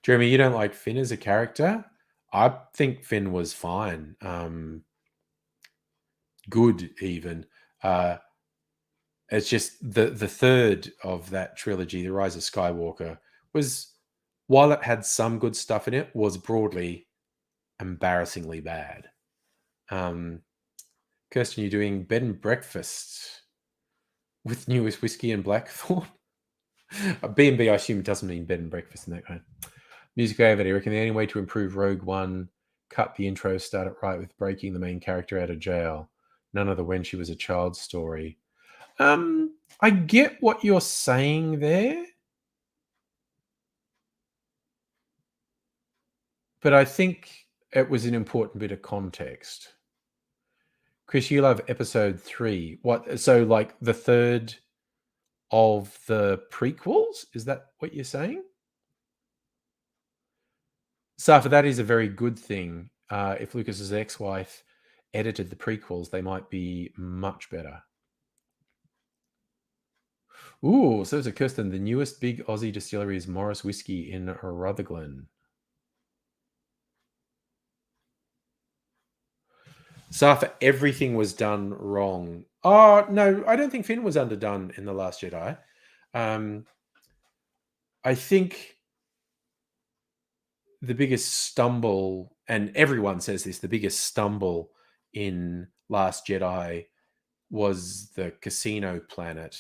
Jeremy, you don't like Finn as a character? I think Finn was fine. Good, even. It's just the third of that trilogy, The Rise of Skywalker, was, while it had some good stuff in it, was broadly embarrassingly bad. Kirsten, you're doing bed and breakfast with newest whiskey and blackthorn? B&B, I assume, doesn't mean bed and breakfast in that kind. Music over there. I reckon the only way to improve Rogue One cut the intro, start it right with breaking the main character out of jail. None of the when she was a child story. I get what you're saying there. But I think it was an important bit of context. Chris, you love episode 3. What? So, like the third of the prequels? Is that what you're saying? Safa, that is a very good thing. If Lucas's ex-wife edited the prequels, they might be much better. Ooh, so there's a Kirsten. The newest big Aussie distillery is Morris Whiskey in Rutherglen. Safa, everything was done wrong. Oh, no, I don't think Finn was underdone in The Last Jedi. I think the biggest stumble, and everyone says this, the biggest stumble in Last Jedi was the casino planet.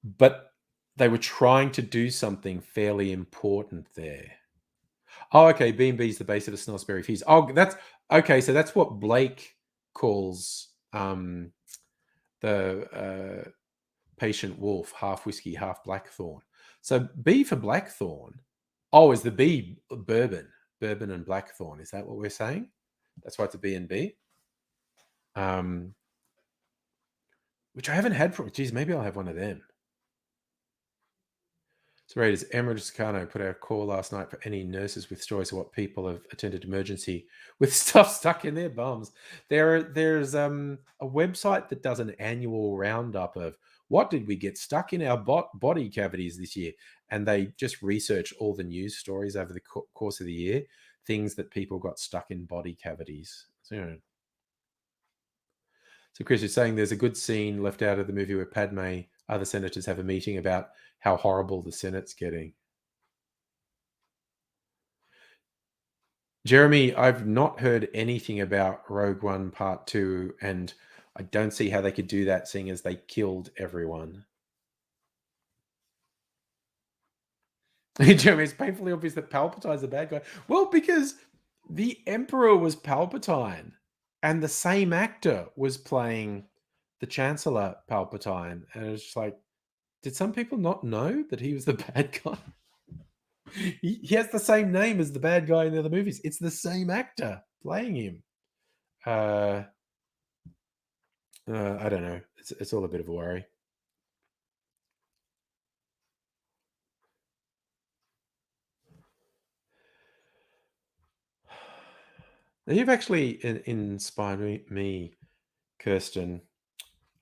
But they were trying to do something fairly important there. Oh, okay. B&B is the base of the Snosberry Fizz. Oh, that's okay. So that's what Blake calls the patient wolf, half whiskey, half blackthorn. So B for blackthorn. Oh, is the B bourbon and blackthorn? Is that what we're saying? That's why it's a B&B. Which I haven't had for. Geez, maybe I'll have one of them. So, Raiders, Emerald Scano put out a call last night for any nurses with stories of what people have attended emergency with stuff stuck in their bums. There's a website that does an annual roundup of what did we get stuck in our body cavities this year, and they just research all the news stories over the course of the year, things that people got stuck in body cavities. So Chris is saying there's a good scene left out of the movie where Padme, other senators have a meeting about how horrible the Senate's getting. Jeremy, I've not heard anything about Rogue One Part 2, and I don't see how they could do that, seeing as they killed everyone. Jeremy, it's painfully obvious that Palpatine's the bad guy. Well, because the Emperor was Palpatine, and the same actor was playing the Chancellor Palpatine, and it's just like, did some people not know that he was the bad guy? He has the same name as the bad guy in the other movies. It's the same actor playing him. I don't know. It's all a bit of a worry. Now, you've actually inspired me, Kirsten.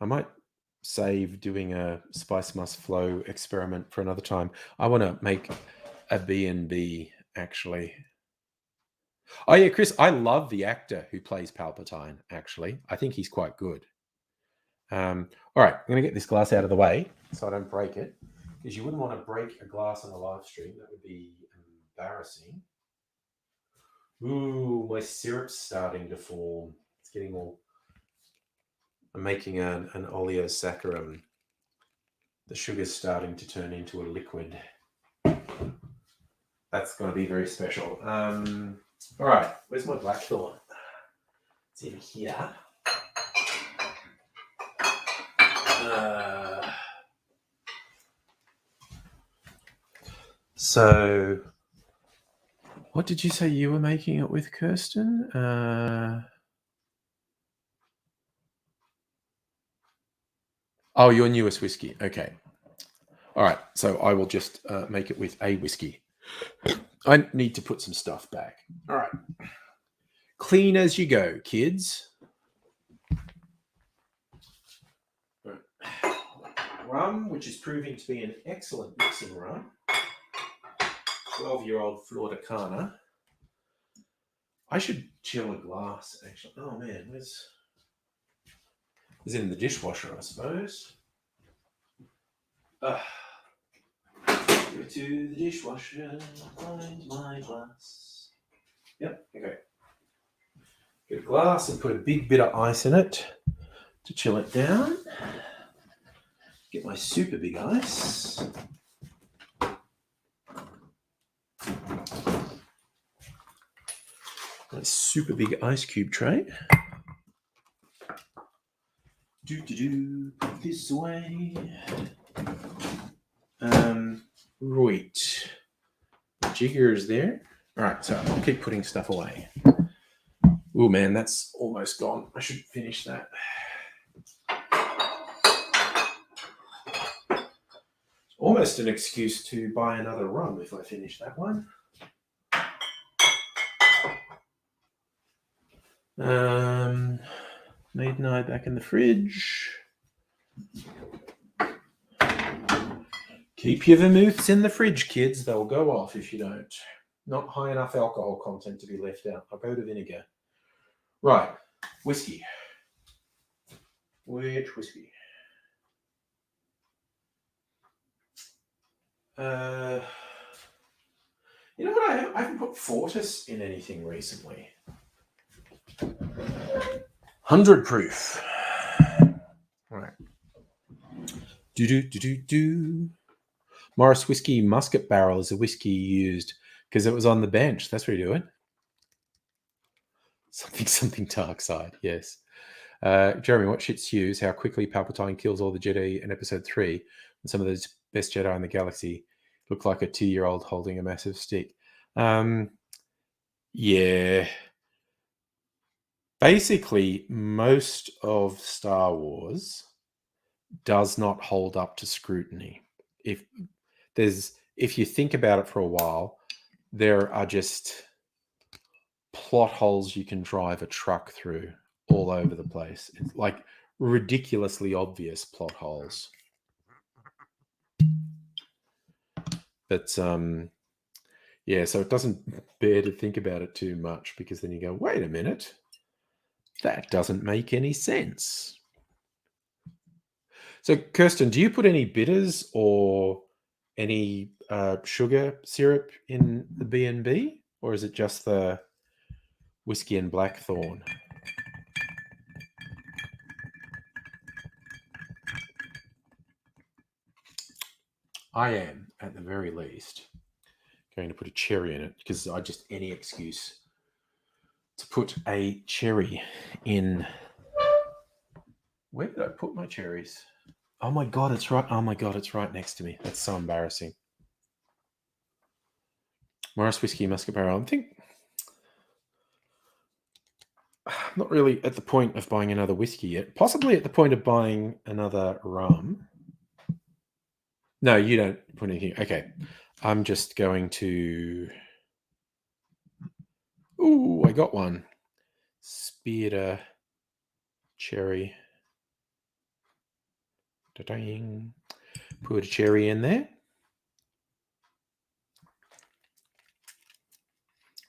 I might save doing a Spice Must Flow experiment for another time. I want to make a B&B, actually. Oh, yeah, Chris, I love the actor who plays Palpatine, actually. I think he's quite good. All right, I'm going to get this glass out of the way so I don't break it, because you wouldn't want to break a glass on a live stream. That would be embarrassing. Ooh, my syrup's starting to form. It's getting all... I'm making an oleosaccharum. The sugar's starting to turn into a liquid. That's going to be very special. All right, where's my blackthorn? It's in here. So, what did you say you were making it with, Kirsten? Oh, your newest whiskey. Okay. All right. So I will just make it with a whiskey. I need to put some stuff back. All right. Clean as you go, kids. Rum, which is proving to be an excellent mixing rum. 12-year-old Flor de Cana. I should chill a glass, actually. Oh, man. Where's... Is it in the dishwasher, I suppose? Go to the dishwasher, find my glass. Yep, okay. Get a glass and put a big bit of ice in it to chill it down. Get my super big ice. a super big ice cube tray. Put this away. Right. The jigger is there. All right, so I'll keep putting stuff away. Oh man, that's almost gone. I should finish that. Almost an excuse to buy another rum if I finish that one. Maiden Eye back in the fridge. Keep your vermouths in the fridge, kids. They'll go off if you don't. Not high enough alcohol content to be left out. I'll go to vinegar. Right, whiskey. Which whiskey? You know what? I haven't put Fortis in anything recently. 100 proof. Right. Morris Whiskey Musket Barrel is a whiskey used because it was on the bench. That's what you do it. Something dark side. Yes. Jeremy, what shits use? How quickly Palpatine kills all the Jedi in Episode 3, and some of those best Jedi in the galaxy look like a 2-year-old holding a massive stick. Yeah. Basically, most of Star Wars does not hold up to scrutiny. If you think about it for a while, there are just plot holes you can drive a truck through all over the place. It's like ridiculously obvious plot holes. But yeah, so it doesn't bear to think about it too much, because then you go, wait a minute, that doesn't make any sense. So, Kirsten, do you put any bitters or any sugar syrup in the B&B, or is it just the whiskey and blackthorn? I am, at the very least, going to put a cherry in it, because I just any excuse to put a cherry in. Where did I put my cherries? Oh my god, it's right. Oh my god, it's right next to me. That's so embarrassing. Morris Whiskey Muscat Barrel. I'm not really at the point of buying another whiskey yet. Possibly at the point of buying another rum. No, you don't put anything. Okay. I'm just going to... Ooh, I got one. Spearder cherry. Da-dang. Put a cherry in there.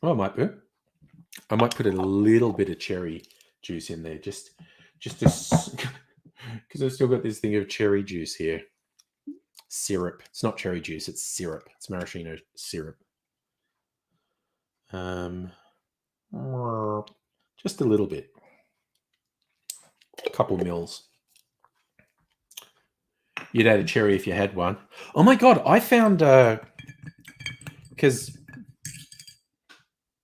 Oh, I might put a little bit of cherry juice in there, just because I've still got this thing of cherry juice here. Syrup. It's not cherry juice. It's syrup. It's maraschino syrup. Just a little bit. A couple mils. You'd add a cherry if you had one. Oh my god! I found because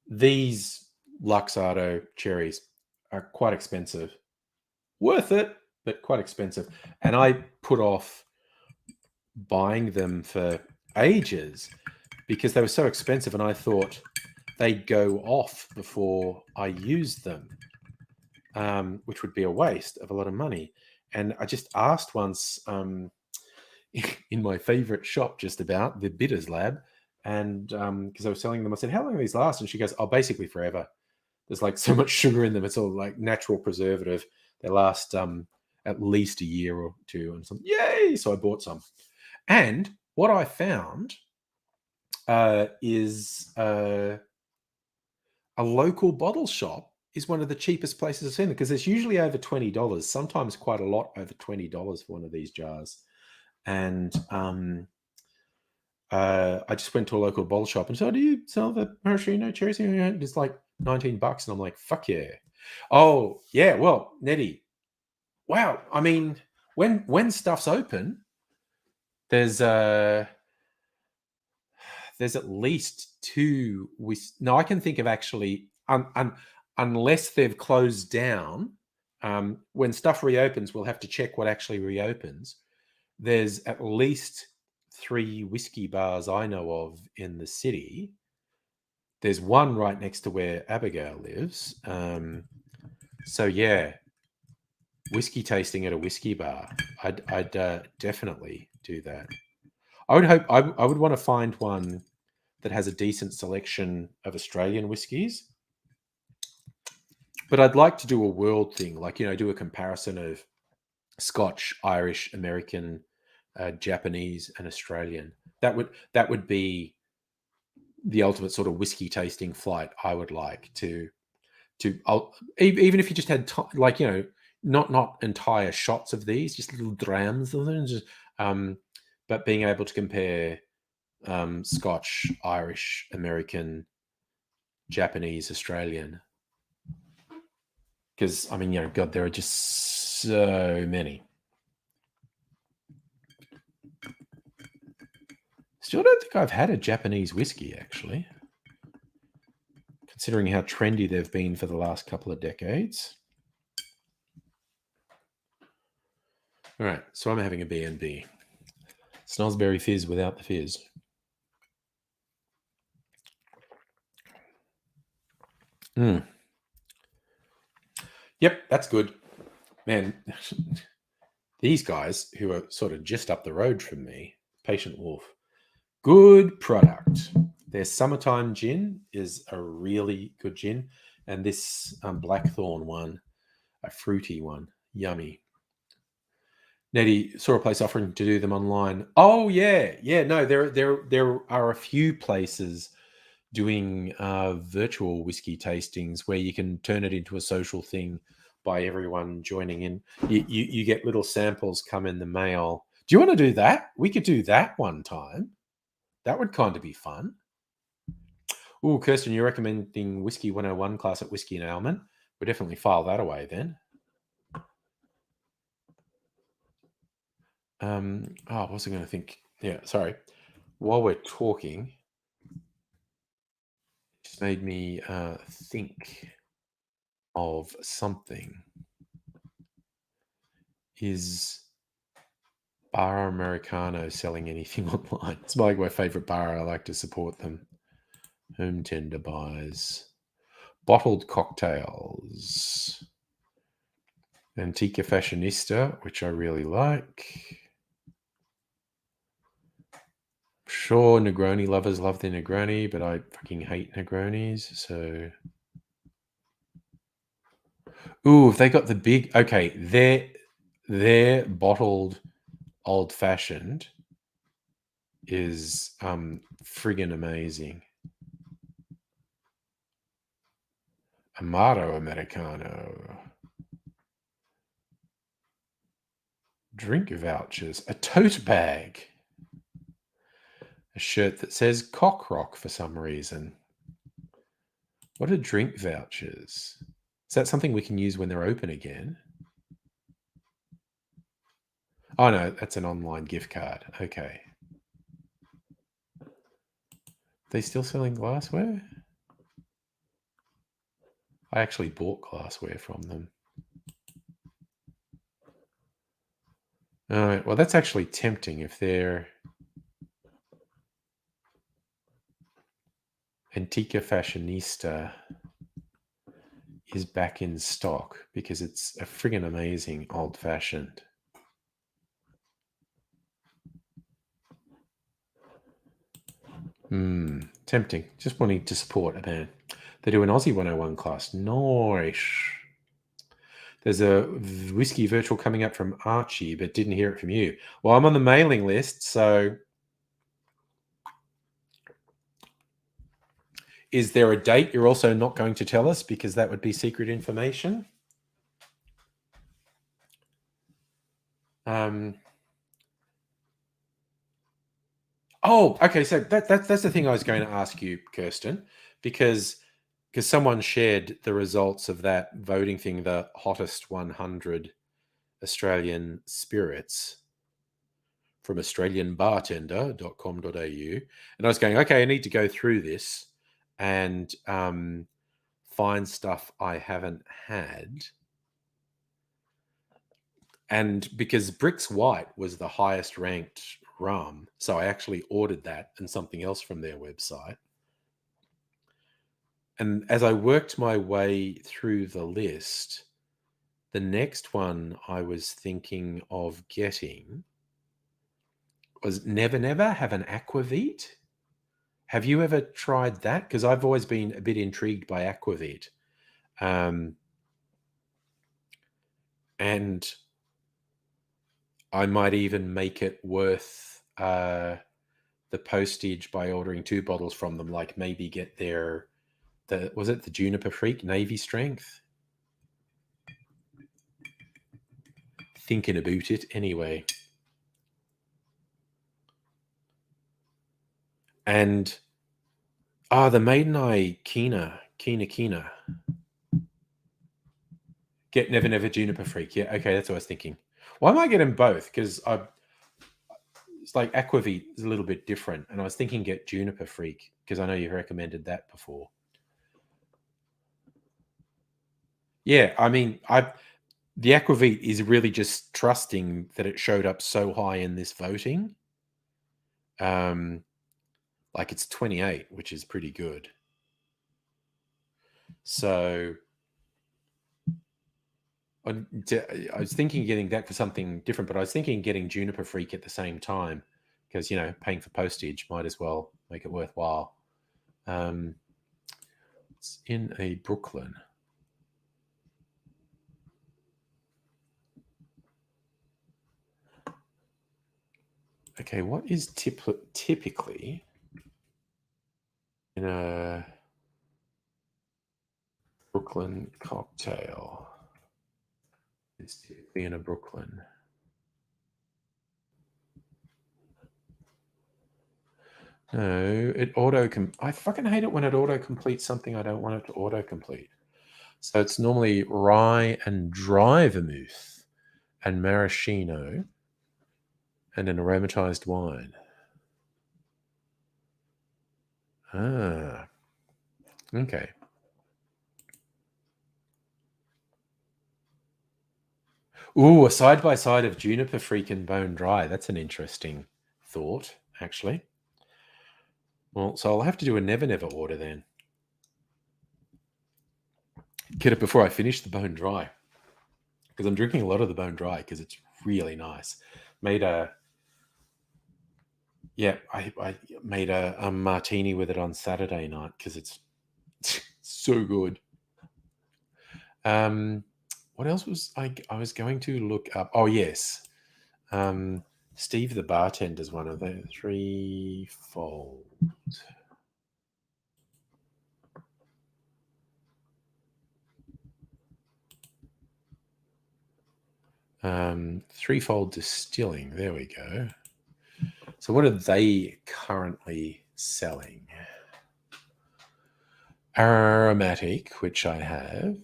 these Luxardo cherries are quite expensive. Worth it, but quite expensive. And I put off buying them for ages because they were so expensive, and I thought they'd go off before I used them, which would be a waste of a lot of money. And I just asked once in my favorite shop, just about, the Bitters Lab, and because I was selling them, I said, how long do these last? And she goes, oh, basically forever. There's like so much sugar in them. It's all like natural preservative. They last at least a year or two. And some, yay! So I bought some. And what I found is a local bottle shop is one of the cheapest places I've seen them, because it's usually over $20, sometimes quite a lot over $20 for one of these jars. And I just went to a local bottle shop and said, do you sell the maraschino cherries? It's like $19. And I'm like, fuck yeah. Oh, yeah. Well, Nettie, wow. I mean, when stuff's open, there's at least two. I can think of actually unless they've closed down. When stuff reopens, we'll have to check what actually reopens. There's at least 3 whiskey bars I know of in the city. There's one right next to where Abigail lives. So yeah, whiskey tasting at a whiskey bar. I'd definitely do that. I would hope I would want to find one that has a decent selection of Australian whiskies. But I'd like to do a world thing, like, do a comparison of Scotch, Irish, American, Japanese, and Australian. That would be the ultimate sort of whiskey tasting flight. I would like to even if you just had not entire shots of these, just little drams of them, but being able to compare Scotch, Irish, American, Japanese, Australian. Because, I mean, God, there are just so many. Still don't think I've had a Japanese whiskey, actually, considering how trendy they've been for the last couple of decades. All right, so I'm having a B&B. Snosberry fizz without the fizz. Yep, that's good. Man, these guys who are sort of just up the road from me, Patient Wolf, good product. Their Summertime gin is a really good gin. And this Blackthorn one, a fruity one, yummy. Nettie saw a place offering to do them online. Oh yeah. No, there are a few places doing virtual whiskey tastings where you can turn it into a social thing by everyone joining in. You get little samples come in the mail. Do you want to do that? We could do that one time. That would kind of be fun. Oh, Kirsten, you're recommending Whiskey 101 class at Whiskey and Almond. We'll definitely file that away then. What was I going to think? Yeah, sorry. While we're talking, it's made me think of something. Is Bar Americano selling anything online? It's like my favorite bar. I like to support them. Home tender buys. Bottled cocktails. Antica Fashionista, which I really like. Sure, Negroni lovers love their Negroni, but I fucking hate Negronis, so... Ooh, if they got the big... Okay, their bottled old-fashioned is friggin' amazing. Amato Americano. Drink vouchers. A tote bag. A shirt that says Cock Rock for some reason. What are drink vouchers? Is that something we can use when they're open again? Oh no, that's an online gift card. Okay. Are they still selling glassware? I actually bought glassware from them. All right, well, that's actually tempting if they're Antica Fashionista is back in stock because it's a friggin' amazing old-fashioned. Tempting. Just wanting to support a band. They do an Aussie 101 class. Nice. There's a whiskey virtual coming up from Archie, but didn't hear it from you. Well, I'm on the mailing list, so... Is there a date you're also not going to tell us because that would be secret information? Oh, okay. So that's the thing I was going to ask you, Kirsten, because someone shared the results of that voting thing, the hottest 100 Australian spirits from australianbartender.com.au. And I was going, okay, I need to go through this and find stuff I haven't had. And because Brix White was the highest ranked rum, so I actually ordered that and something else from their website. And as I worked my way through the list, the next one I was thinking of getting was Never Never have an Aquavit. Have you ever tried that? Because I've always been a bit intrigued by Aquavit. And I might even make it worth the postage by ordering 2 bottles from them, like maybe get was it the Juniper Freak Navy Strength? Thinking about it anyway. And the Maiden Eye Kina. Get Never Never Juniper Freak. Yeah, okay, that's what I was thinking. Why am I getting both? Because it's like Aquavit is a little bit different, and I was thinking get Juniper Freak because I know you've recommended that before. Yeah, I mean, the Aquavit is really just trusting that it showed up so high in this voting. Like it's 28, which is pretty good. So I was thinking getting that for something different, but I was thinking getting Juniper Freak at the same time because, paying for postage might as well make it worthwhile. It's in a Brooklyn. Okay, what is typically in a Brooklyn cocktail? It's typically in a Brooklyn. No, it I fucking hate it when it auto-completes something I don't want it to auto-complete. So it's normally rye and dry vermouth and maraschino and an aromatized wine. Okay. Ooh, a side-by-side of Juniper Freak and Bone Dry. That's an interesting thought, actually. Well, so I'll have to do a Never Never order then. Get it before I finish the Bone Dry. Because I'm drinking a lot of the Bone Dry because it's really nice. I made a martini with it on Saturday night because it's so good. What else was I was going to look up? Oh, yes. Steve the Bartender is one of the 3-fold. Threefold Distilling. There we go. So what are they currently selling? Aromatic, which I have.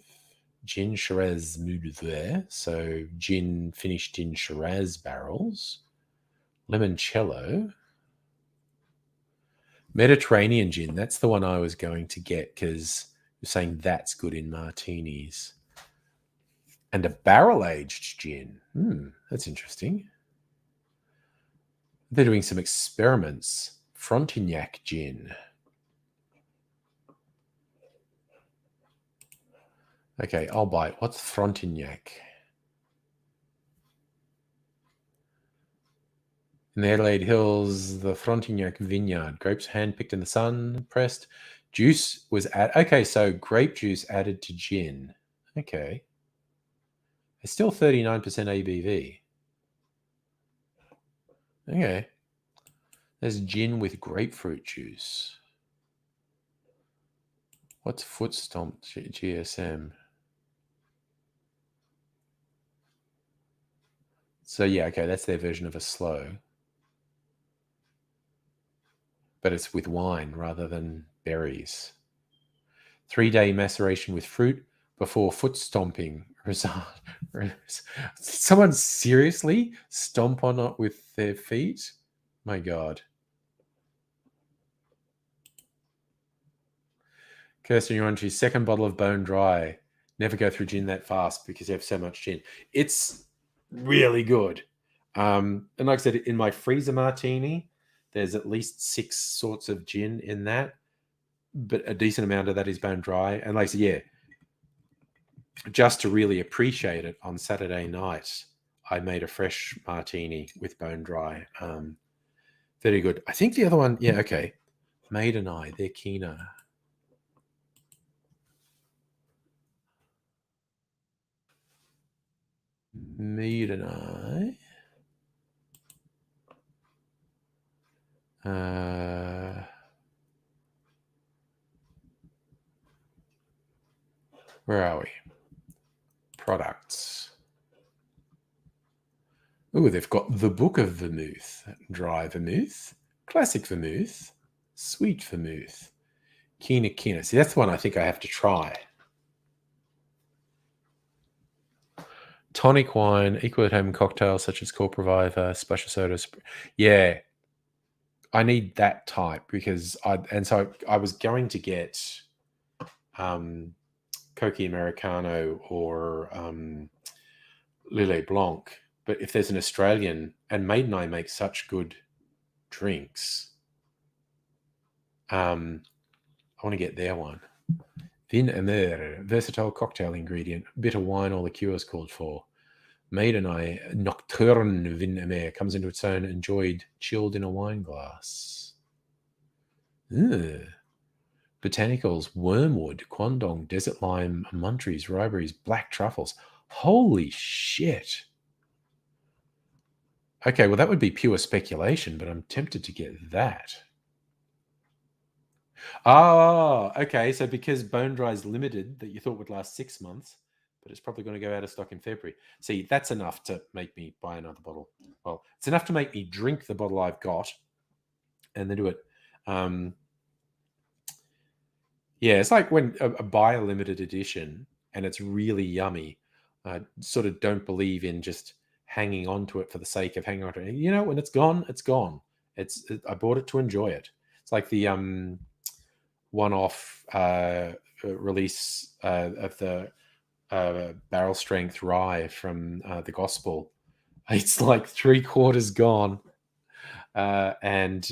Gin Shiraz Mourvedre. So gin finished in Shiraz barrels. Limoncello. Mediterranean gin. That's the one I was going to get because you're saying that's good in martinis. And a barrel-aged gin. That's interesting. They're doing some experiments. Frontignac gin. Okay, I'll buy it. What's Frontignac? In the Adelaide Hills, the Frontignac vineyard. Grapes hand-picked in the sun, pressed. Juice was okay, so grape juice added to gin. Okay. It's still 39% ABV. Okay. There's gin with grapefruit juice. What's Foot Stomp GSM? So yeah, okay, that's their version of a slow. But it's with wine rather than berries. 3-day maceration with fruit before foot stomping. Someone seriously stomp on it with their feet? My God. Kirsten, you're on to your second bottle of Bone Dry. Never go through gin that fast because you have so much gin. It's really good. And like I said, in my freezer martini, there's at least 6 sorts of gin in that, but a decent amount of that is Bone Dry. And like I said, yeah, just to really appreciate it on Saturday night, I made a fresh martini with Bone Dry. Very good. I think the other one, yeah, okay. Maid and I, they're keener. Maid and I. Where are we? Products. Oh, they've got the Book of Vermouth, Dry Vermouth, Classic Vermouth, Sweet Vermouth, Keener. See, that's the one I think I have to try. Tonic wine, equal at home cocktails such as Corp Reviver, Splash of Soda. Yeah, I need that type because I was going to get Coqui Americano or Lillet Blanc, but if there's an Australian, and Maid and I make such good drinks, I want to get their one. Vin Amer, versatile cocktail ingredient, bitter wine or liqueur is called for. Maid and I, Nocturne Vin Amer comes into its own, enjoyed chilled in a wine glass. Ugh. Botanicals, wormwood, quandong, desert lime, muntries, riberries, black truffles. Holy shit. Okay, well, that would be pure speculation, but I'm tempted to get that. Oh, okay. So because Bone Dry is limited, that you thought would last 6 months, but it's probably going to go out of stock in February. See, that's enough to make me buy another bottle. Well, it's enough to make me drink the bottle I've got and then do it. Yeah, it's like when a buy a limited edition and it's really yummy. I sort of don't believe in just hanging on to it for the sake of hanging on to it. You know, when it's gone, it's gone. I bought it to enjoy it. It's like the one-off release of the barrel strength rye from the Gospel. It's like 3/4 gone, and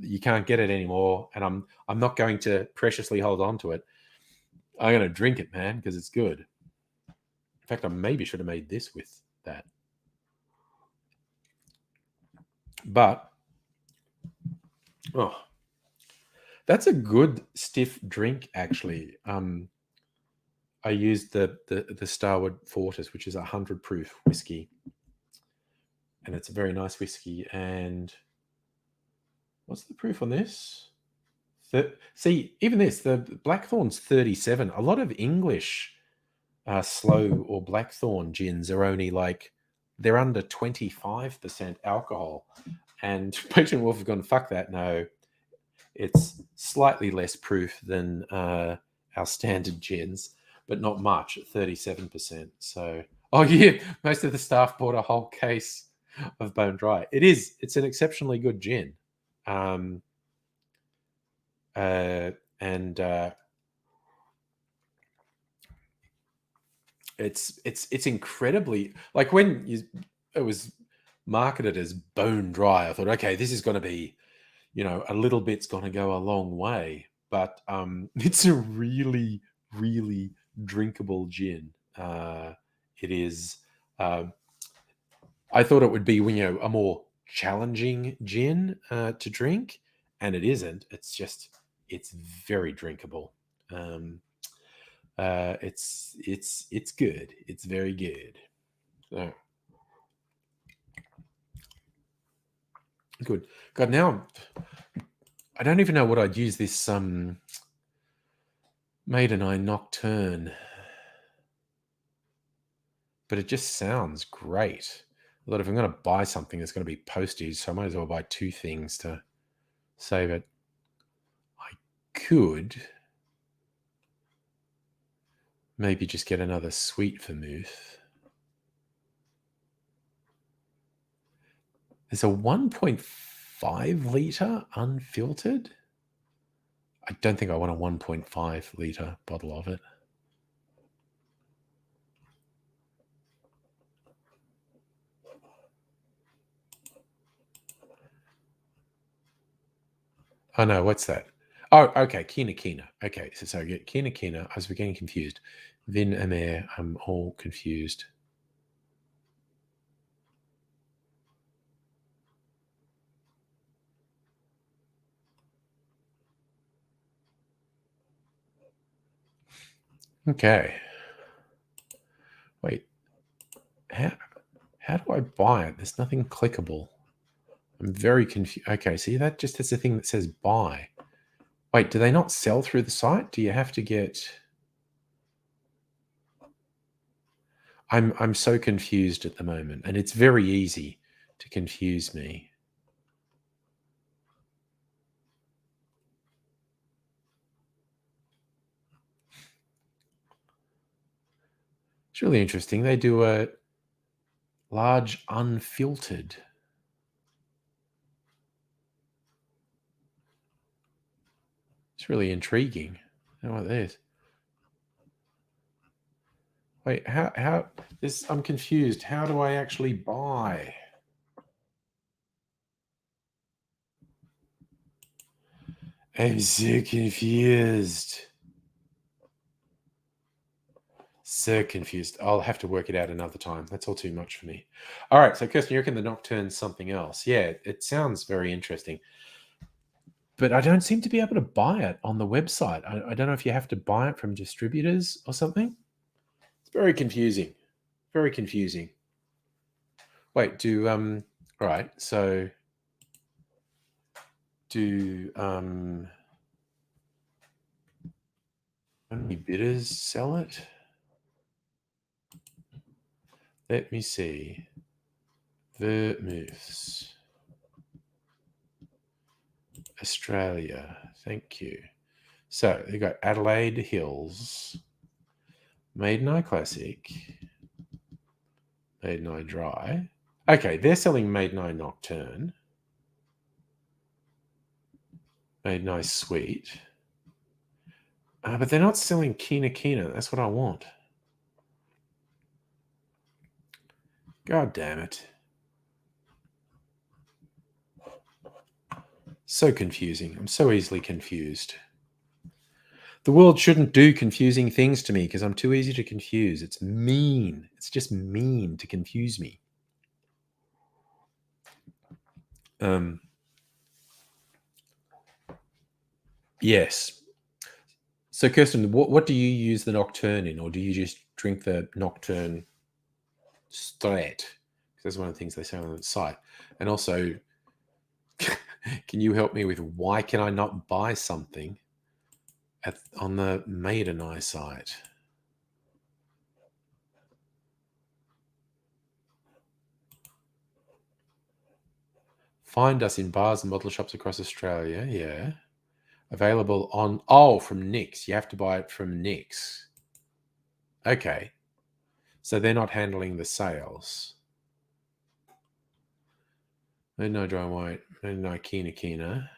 you can't get it anymore. And I'm not going to preciously hold on to it. I'm going to drink it, man, because it's good. In fact, I maybe should have made this with that. But oh, that's a good stiff drink, actually. I used the Starward Fortis, which is 100 proof whiskey, and it's a very nice whiskey. And what's the proof on this? See, even this, the Blackthorn's 37. A lot of English slow or Blackthorn gins are only they're under 25% alcohol. And Patient Wolf have gone, fuck that. No, it's slightly less proof than our standard gins, but not much at 37%. So, oh yeah, most of the staff bought a whole case of Bone Dry. It's an exceptionally good gin. It's incredibly, like, when it was marketed as Bone Dry, I thought, okay, this is going to be, a little bit's going to go a long way, but it's a really, really drinkable gin. It is. I thought it would be, a more challenging gin to drink, and it isn't. It's very drinkable. It's good. It's very good. So good. God, now I don't even know what I'd use this Maid and I Nocturne, but it just sounds great. But if I'm going to buy something, it's going to be postage, so I might as well buy 2 things to save it. I could maybe just get another sweet vermouth. There's a 1.5 litre unfiltered. I don't think I want a 1.5 litre bottle of it. Oh no, what's that? Oh, okay, Kina Kina. Okay, so I get Kina Kina. I was getting confused. Vin Amer, I'm all confused. Okay. Wait. How do I buy it? There's nothing clickable. I'm very confused. Okay, see, that just has a thing that says buy. Wait, do they not sell through the site? Do you have to get... I'm so confused at the moment, and it's very easy to confuse me. It's really interesting. They do a large unfiltered. It's really intriguing. I don't know what that is. Wait, how this? I'm confused. How do I actually buy? I'm so confused. So confused. I'll have to work it out another time. That's all too much for me. All right, so Kirsten, you reckon the Nocturne's something else? Yeah, it sounds very interesting. But I don't seem to be able to buy it on the website. I don't know if you have to buy it from distributors or something. It's very confusing. Very confusing. Wait, all right, so do how many bidders sell it? Let me see. Vermouths. Australia. Thank you. So they got Adelaide Hills, Maiden Eye Classic, Maiden Eye Dry. Okay, they're selling Maiden Eye Nocturne, Maiden Eye Sweet. But they're not selling Kina Kina. That's what I want. God damn it. So confusing. I'm so easily confused. The world shouldn't do confusing things to me because I'm too easy to confuse. It's mean. It's just mean to confuse me. Yes. So, Kirsten, what do you use the Nocturne in, or do you just drink the Nocturne straight? Because that's one of the things they say on the site. And also, can you help me with why can I not buy something on the Maiden Eye site? Find us in bars and bottle shops across Australia. Yeah. Available on, from Nix. You have to buy it from Nix. Okay. So they're not handling the sales. No dry white. No Kina Kina.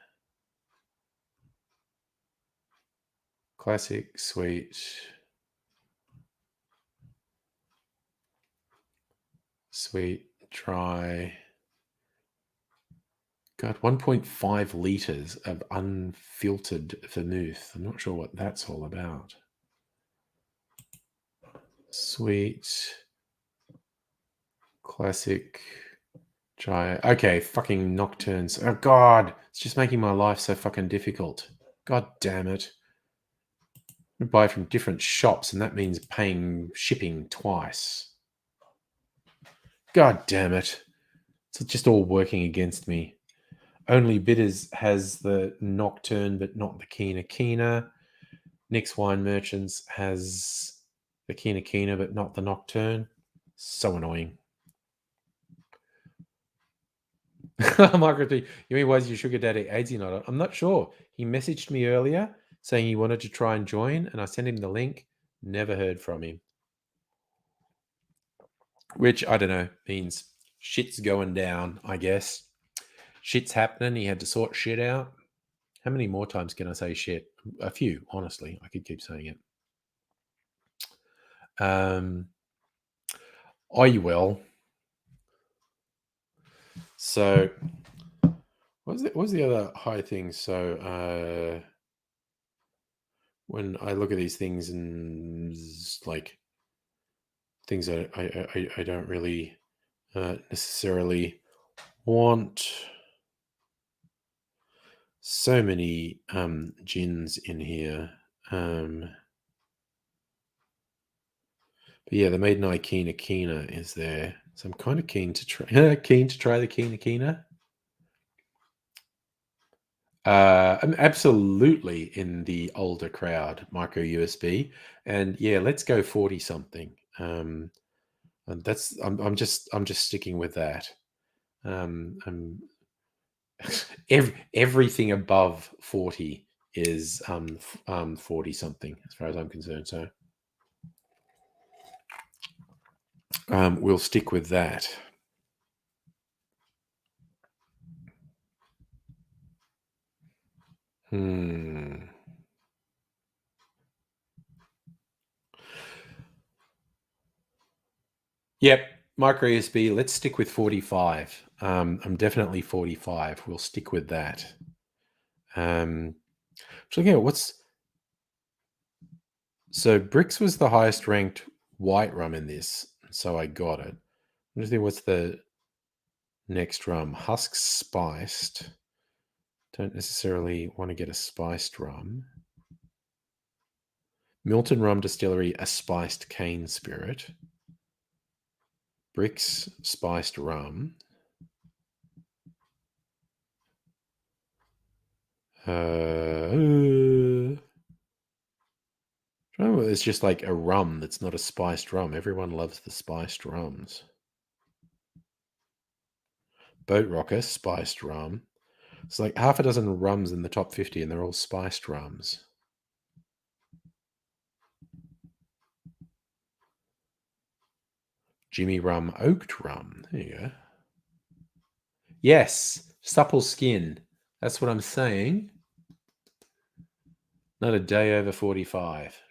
Classic, sweet. Sweet, dry. God, 1.5 litres of unfiltered vermouth. I'm not sure what that's all about. Sweet. Classic. Dry. Okay, fucking Nocturnes. Oh, God. It's just making my life so fucking difficult. God damn it. I buy from different shops, and that means paying shipping twice. God damn it. It's just all working against me. Only Bitters has the Nocturne, but not the Kina Kina. Nick's Wine Merchants has the Kina Kina, but not the Nocturne. So annoying. Margaret, you mean, why is your sugar daddy AIDSy not on? I'm not sure. He messaged me earlier saying he wanted to try and join, and I sent him the link. Never heard from him. Which, I don't know, means shit's going down, I guess. Shit's happening. He had to sort shit out. How many more times can I say shit? A few, honestly. I could keep saying it. Are you well? So, what was the other high thing? So, when I look at these things and like things that I don't really necessarily want. So many gins in here. But yeah, the Maiden Eye Kina Kina is there. So I'm kind of keen to try the Kina Kina. I'm absolutely in the older crowd, micro USB, and yeah, let's go 40 something. And that's I'm just sticking with that. I'm everything above 40 is 40 something as far as I'm concerned. So we'll stick with that. Yep, micro USB. Let's stick with 45. I'm definitely 45. We'll stick with that. So yeah, so Brix was the highest ranked white rum in this, so I got it. I'm just thinking, what's the next rum? Husk spiced. Don't necessarily want to get a spiced rum. Milton Rum Distillery, a spiced cane spirit. Brix spiced rum. It's just like a rum that's not a spiced rum. Everyone loves the spiced rums. Boat Rocker, spiced rum. It's like half a dozen rums in the top 50, and they're all spiced rums. Jimmy Rum, oaked rum. There you go. Yes, supple skin. That's what I'm saying. Not a day over 45.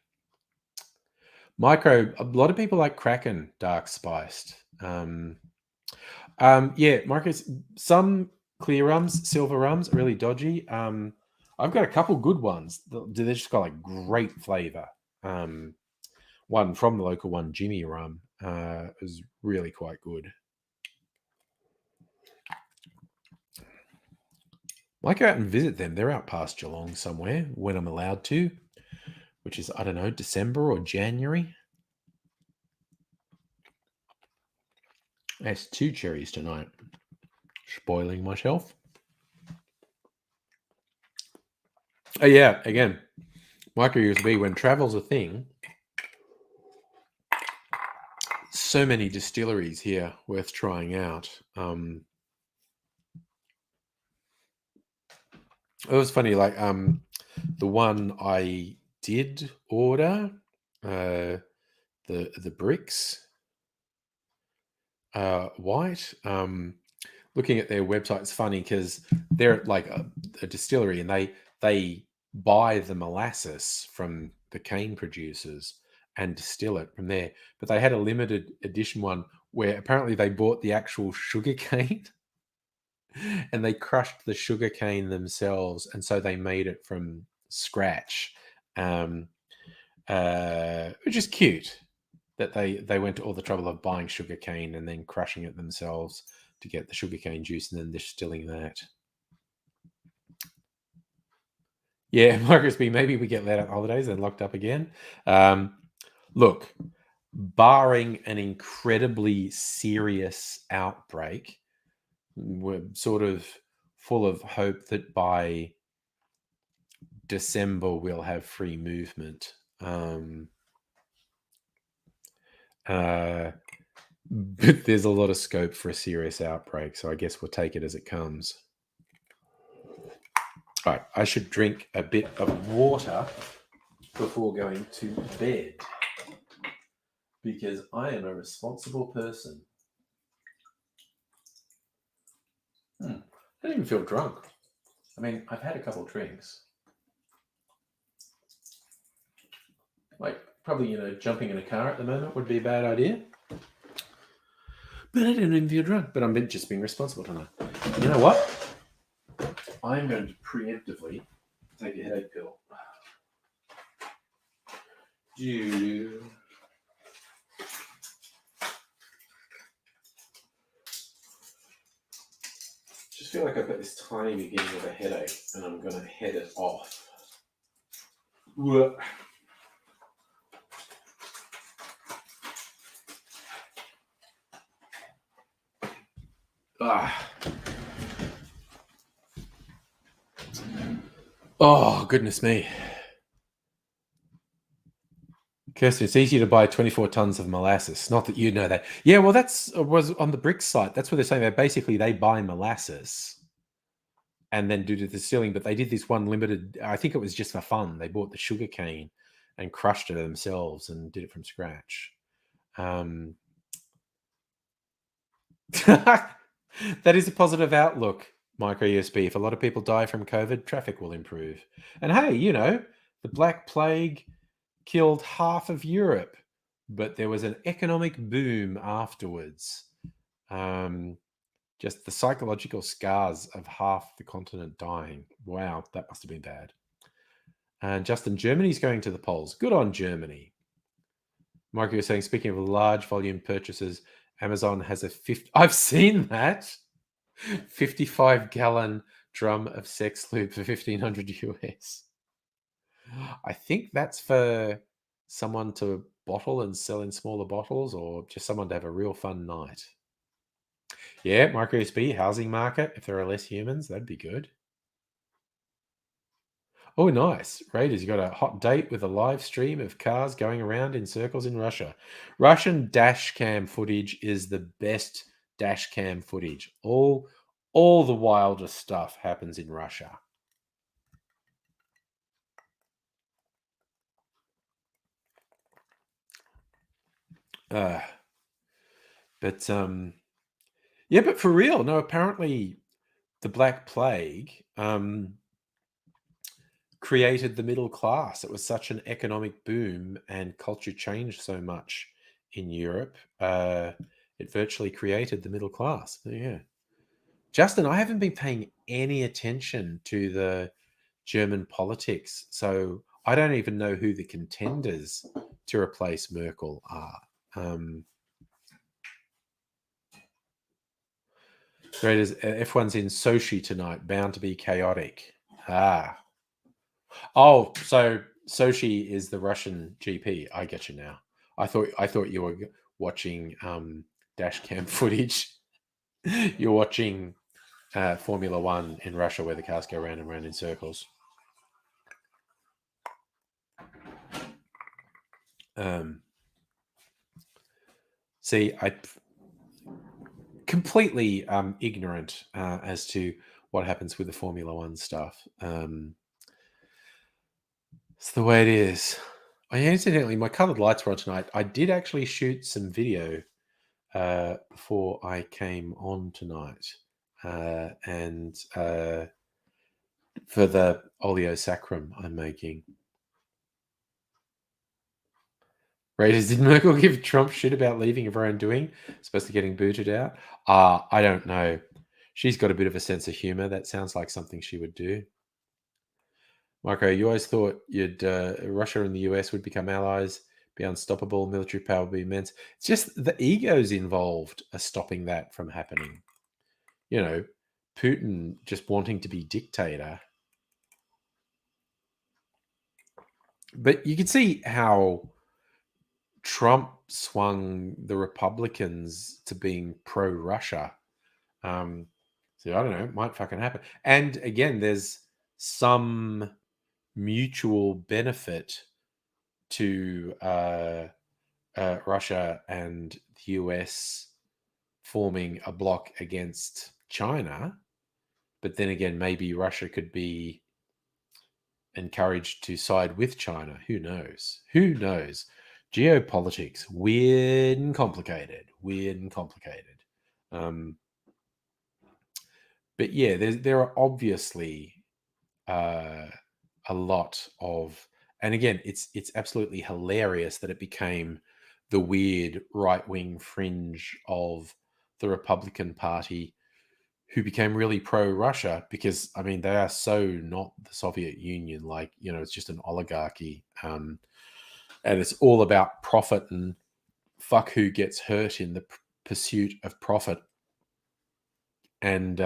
Micro, a lot of people like Kraken dark spiced. Yeah, Marcus, some clear rums, silver rums, are really dodgy. I've got a couple good ones. They just got like great flavor. One from the local one, Jimmy Rum, is really quite good. Might go out and visit them. They're out past Geelong somewhere when I'm allowed to, which is, I don't know, December or January. That's 2 cherries tonight. Spoiling myself. Oh, yeah, again, micro USB, when travel's a thing, so many distilleries here worth trying out. It was funny, like the one I did order, the Brix white. Looking at their website, it's funny because they're like a distillery, and they buy the molasses from the cane producers and distill it from there. But they had a limited edition one where apparently they bought the actual sugar cane and they crushed the sugar cane themselves, and so they made it from scratch, which is cute that they went to all the trouble of buying sugar cane and then crushing it themselves to get the sugarcane juice and then distilling that. Yeah, Marcus B, maybe we get let out holidays and locked up again. Look, barring an incredibly serious outbreak, we're sort of full of hope that by December we'll have free movement. But there's a lot of scope for a serious outbreak, so I guess we'll take it as it comes. All right, I should drink a bit of water before going to bed because I am a responsible person. I don't even feel drunk. I mean, I've had a couple drinks. Like, probably, jumping in a car at the moment would be a bad idea. But I don't even feel drunk. But I'm just being responsible tonight. You know what? I'm going to preemptively take a headache pill. Just feel like I've got this tiny beginning of a headache, and I'm going to head it off. Oh, goodness me. Kirsten, it's easy to buy 24 tons of molasses. Not that you know that. Yeah, well, was on the BRICS site. That's what they're saying. They buy molasses and then do the distilling. But they did this one limited, I think it was just for fun. They bought the sugar cane and crushed it themselves and did it from scratch. That is a positive outlook, Micro USB. If a lot of people die from COVID, traffic will improve. And hey, the Black Plague killed half of Europe, but there was an economic boom afterwards. Just the psychological scars of half the continent dying. Wow, that must have been bad. And Justin, Germany's going to the polls. Good on Germany. Mark, you're saying, speaking of large volume purchases, Amazon has I've seen that. 55-gallon drum of sex lube for $1,500 US. I think that's for someone to bottle and sell in smaller bottles, or just someone to have a real fun night. Yeah, micro USB, housing market. If there are less humans, that'd be good. Oh, nice. Raiders, you got a hot date with a live stream of cars going around in circles in Russia. Russian dash cam footage is the best dash cam footage. All the wildest stuff happens in Russia. But for real, no, apparently the Black Plague created the middle class. It was such an economic boom and culture changed so much in Europe. It virtually created the middle class. Yeah. Justin, I haven't been paying any attention to the German politics, so I don't even know who the contenders to replace Merkel are. F1's in Sochi tonight, bound to be chaotic. Oh, so Sochi is the Russian GP. I get you now. I thought you were watching dash cam footage. You're watching Formula One in Russia, where the cars go round and round in circles. See, I completely ignorant as to what happens with the Formula One stuff. It's the way it is. Incidentally, my coloured lights were on tonight. I did actually shoot some video before I came on tonight, and for the Oleo Sacrum I'm making. Raiders, did Merkel give Trump shit about leaving of her own doing, supposed to getting booted out? I don't know. She's got a bit of a sense of humor. That sounds like something she would do. Marco, you always thought Russia and the US would become allies, be unstoppable, military power would be immense. It's just the egos involved are stopping that from happening. Putin just wanting to be dictator. But you can see how Trump swung the Republicans to being pro-Russia. So I don't know, it might fucking happen. And again, there's some mutual benefit to Russia and the US forming a bloc against China. But then again, maybe Russia could be encouraged to side with China. Who knows? Geopolitics, weird and complicated. But yeah, there are obviously a lot of, and again, it's absolutely hilarious that it became the weird right-wing fringe of the Republican Party, who became really pro-Russia, because I mean they are so not the Soviet Union. Like, it's just an oligarchy, and it's all about profit and fuck who gets hurt in the pursuit of profit. And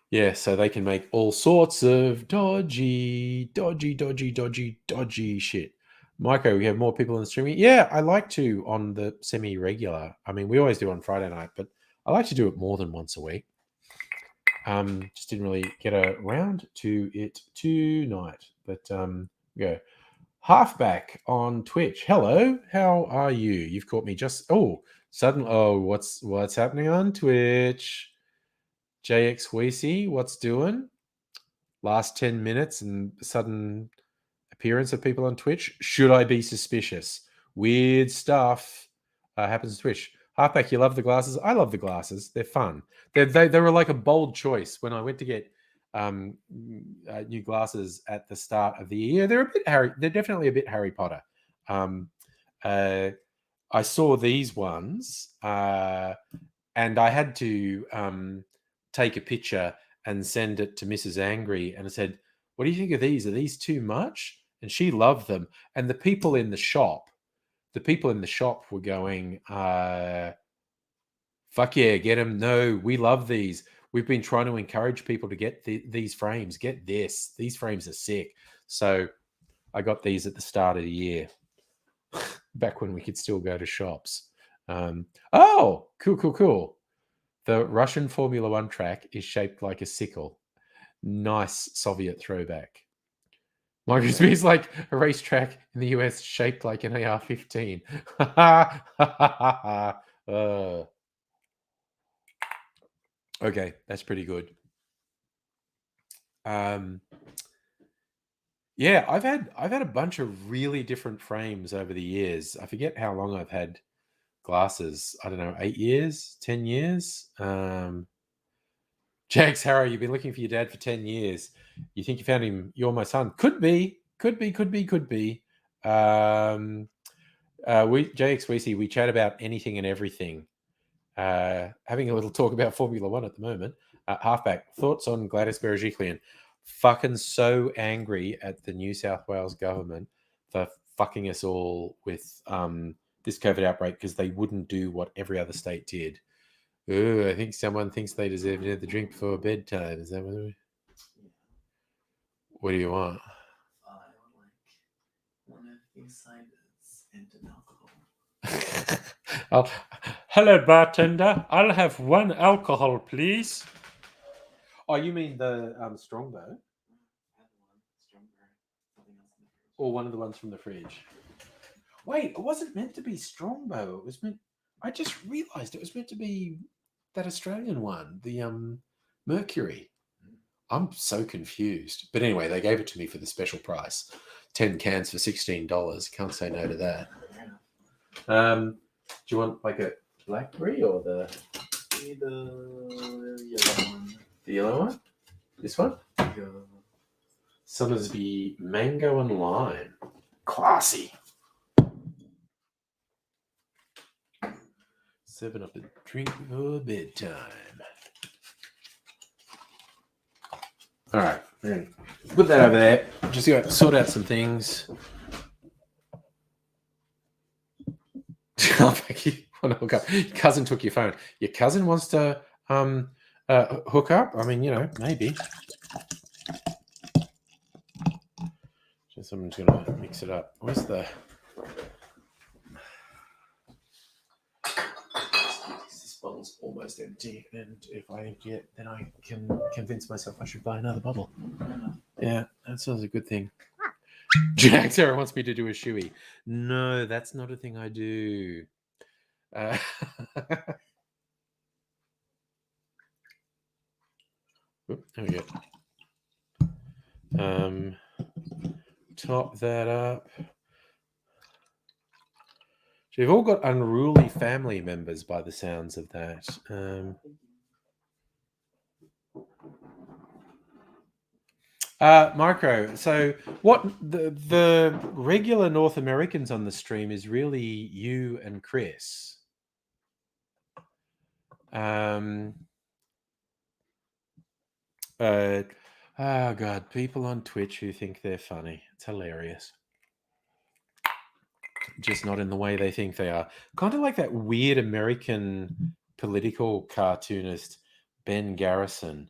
yeah, so they can make all sorts of dodgy shit. Micro, we have more people in the streaming. Yeah, I like to on the semi-regular. I mean, we always do on Friday night, but I like to do it more than once a week. Just didn't really get around to it tonight. But we go. Halfback on Twitch. Hello, how are you? You've caught me just what's happening on Twitch? JX Weesey, what's doing? Last 10 minutes and sudden appearance of people on Twitch. Should I be suspicious? Weird stuff happens on Twitch. Halfback, you love the glasses? I love the glasses. They're fun. They were like a bold choice when I went to get new glasses at the start of the year. They're definitely a bit Harry Potter. I saw these ones and I had to take a picture and send it to Mrs. Angry, and I said, "What do you think of these? Are these too much?" And she loved them. And the people in the shop were going, "Fuck yeah, get them! No, we love these. We've been trying to encourage people to get these frames. Get this. These frames are sick." So I got these at the start of the year, back when we could still go to shops. Oh, cool. The Russian Formula One track is shaped like a sickle. Nice Soviet throwback. Marcus B is like a racetrack in the US shaped like an AR-15. Okay, that's pretty good. Yeah, I've had a bunch of really different frames over the years. I forget how long I've had glasses. I don't know, 8 years, 10 years. Jax Harrow, you've been looking for your dad for 10 years. You think you found him? You're my son. Could be. JX Weesey, we chat about anything and everything. Having a little talk about Formula One at the moment. Halfback, thoughts on Gladys Berejiklian? Fucking so angry at the New South Wales government for fucking us all with this COVID outbreak, because they wouldn't do what every other state did. I think someone thinks they deserve to have the drink before bedtime. Is that what do you want?
I would like one of these ciders and an alcohol.
Hello, bartender. I'll have one alcohol, please. Oh, you mean the Strongbow?
I had one stronger. Something else in the fridge.
Or one of the ones from the fridge? Wait, it wasn't meant to be Strongbow. It was meant. I just realised it was meant to be that Australian one, the Mercury. I'm so confused. But anyway, they gave it to me for the special price. 10 cans for $16. Can't say no to that. Do you want like a blackberry or the
yellow one?
The yellow one? This one?
Yeah.
Summersby mango and lime. Classy. 7-Up a drink before bedtime. All right, put that over there. Just got to sort out some things. Your cousin took your phone. Your cousin wants to hook up? I mean, maybe. So someone's going to mix it up. Where's the... This bottle's almost empty, and if I get, then I can convince myself I should buy another bottle. Yeah, that sounds a good thing. Jack Sarah wants me to do a shoey. No, that's not a thing I do. There we go. Top that up. So you've all got unruly family members by the sounds of that. Marco, so what the regular North Americans on the stream is really you and Chris. Oh God, people on Twitch who think they're funny. It's hilarious. Just not in the way they think they are. Kind of like that weird American political cartoonist, Ben Garrison,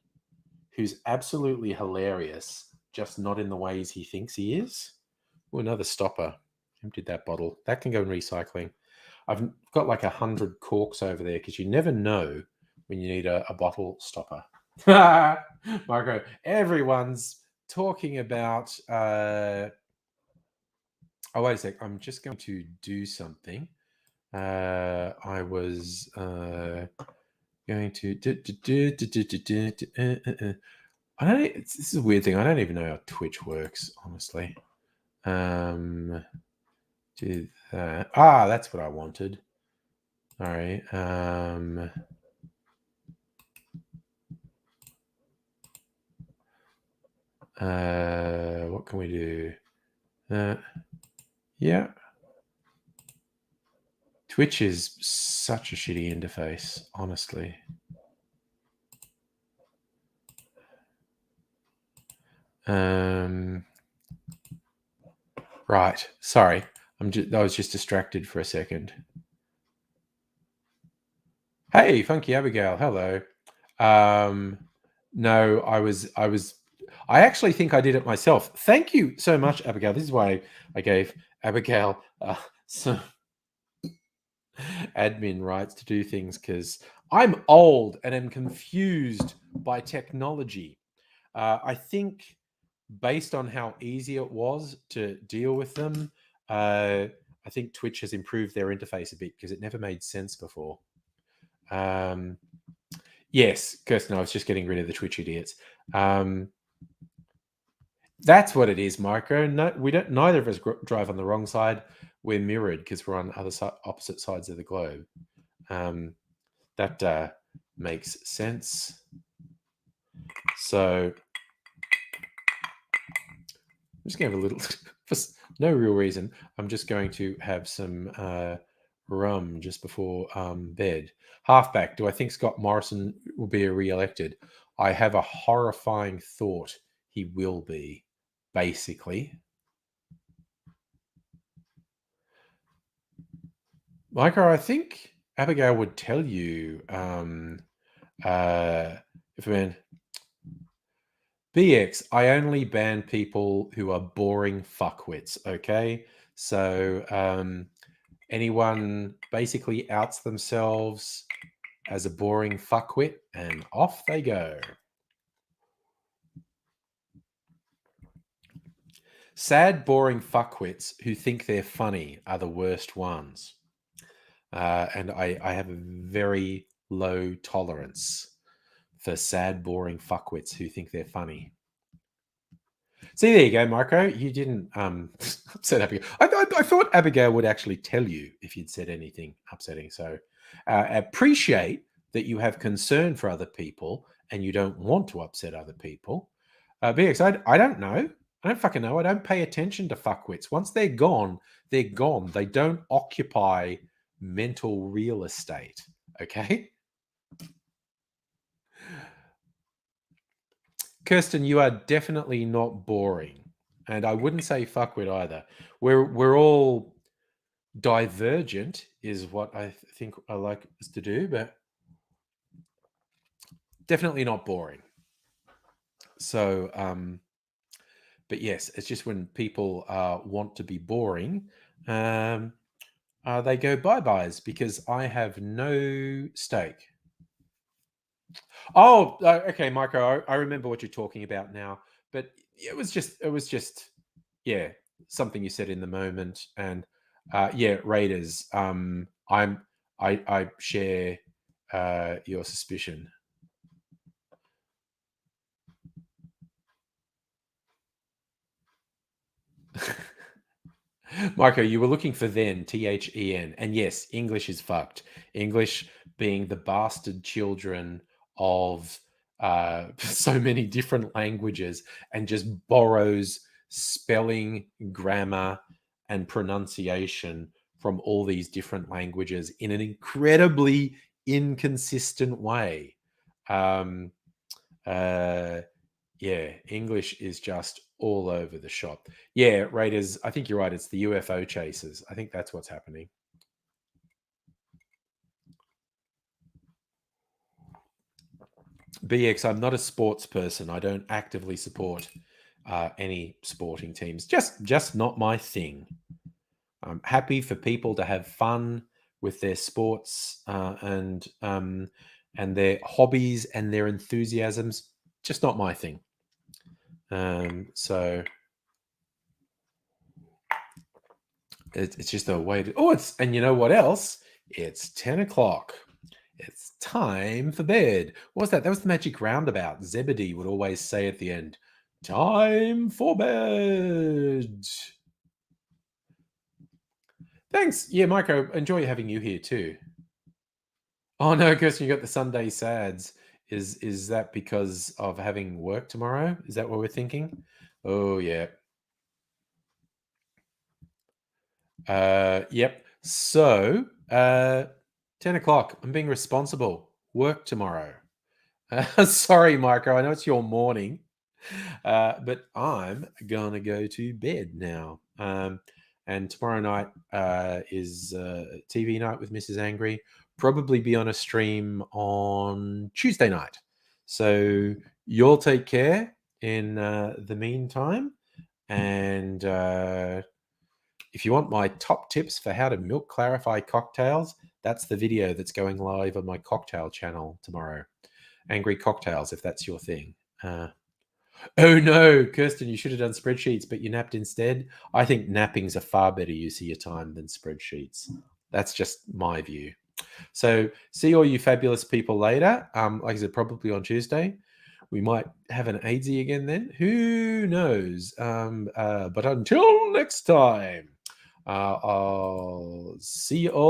who's absolutely hilarious, just not in the ways he thinks he is. Oh, another stopper. Emptied that bottle. That can go in recycling. I've got like 100 corks over there because you never know when you need a bottle stopper. Marco, everyone's talking about. Oh, wait a sec. I'm just going to do something. I was going to. I don't. This is a weird thing. I don't even know how Twitch works, honestly. Do that. That's what I wanted. All right. What can we do? Yeah. Twitch is such a shitty interface, honestly. Right. Sorry. I was just distracted for a second. Hey, Funky Abigail. Hello. No, I actually think I did it myself. Thank you so much, Abigail. This is why I gave Abigail some admin rights to do things, because I'm old and am confused by technology. I think based on how easy it was to deal with them, I think Twitch has improved their interface a bit because it never made sense before. Yes, Kirsten, I was just getting rid of the Twitch idiots. That's what it is, Marco. No, we don't. Neither of us drive on the wrong side. We're mirrored because we're on opposite sides of the globe. That makes sense. So I'm just going to have a little, for no real reason. I'm just going to have some rum just before bed. Halfback. Do I think Scott Morrison will be re-elected? I have a horrifying thought he will be. Basically, Micah, I think Abigail would tell you if man BX, I only ban people who are boring fuckwits. Okay, so anyone basically outs themselves as a boring fuckwit, and off they go. Sad, boring fuckwits who think they're funny are the worst ones. And I have a very low tolerance for sad, boring fuckwits who think they're funny. See, there you go, Marco. You didn't upset Abigail. I thought Abigail would actually tell you if you'd said anything upsetting. So appreciate that you have concern for other people and you don't want to upset other people. BX, I don't know. I don't fucking know. I don't pay attention to fuckwits. Once they're gone, they're gone. They don't occupy mental real estate. Okay? Kirsten, you are definitely not boring. And I wouldn't say fuckwit either. We're all divergent is what I think I like us to do, but definitely not boring. So but yes, it's just when people want to be boring, they go bye-byes because I have no stake. Oh, okay, Marco, I remember what you're talking about now, but it was just, yeah, something you said in the moment, and yeah, Raiders. I share your suspicion. Marco, you were looking for then, THEN. And yes, English is fucked. English being the bastard children of so many different languages and just borrows spelling, grammar, and pronunciation from all these different languages in an incredibly inconsistent way. Um, yeah, English is just all over the shop. Yeah, Raiders, I think you're right. It's the UFO chasers. I think that's what's happening. BX, I'm not a sports person. I don't actively support any sporting teams. Just not my thing. I'm happy for people to have fun with their sports and their hobbies and their enthusiasms. Just not my thing. So it's just a way to. Oh, and you know what else? It's 10 o'clock. It's time for bed. What was that? That was the magic roundabout. Zebedee would always say at the end, time for bed. Thanks. Yeah, Micro, enjoy having you here too. Oh no, Kirsten, you got the Sunday sads. Is that because of having work tomorrow? Is that what we're thinking? Oh yeah. Yep. So 10 o'clock. I'm being responsible. Work tomorrow. Sorry, Micro. I know it's your morning. But I'm gonna go to bed now. And tomorrow night is TV night with Mrs. Angry. Probably be on a stream on Tuesday night. So you'll take care in the meantime. And if you want my top tips for how to milk clarify cocktails, that's the video that's going live on my cocktail channel tomorrow. Angry cocktails, if that's your thing. Oh no, Kirsten, you should have done spreadsheets, but you napped instead. I think napping's a far better use of your time than spreadsheets. That's just my view. So see all you fabulous people later. Like I said, probably on Tuesday. We might have an AIDSy again then. Who knows? But until next time, I'll see you all.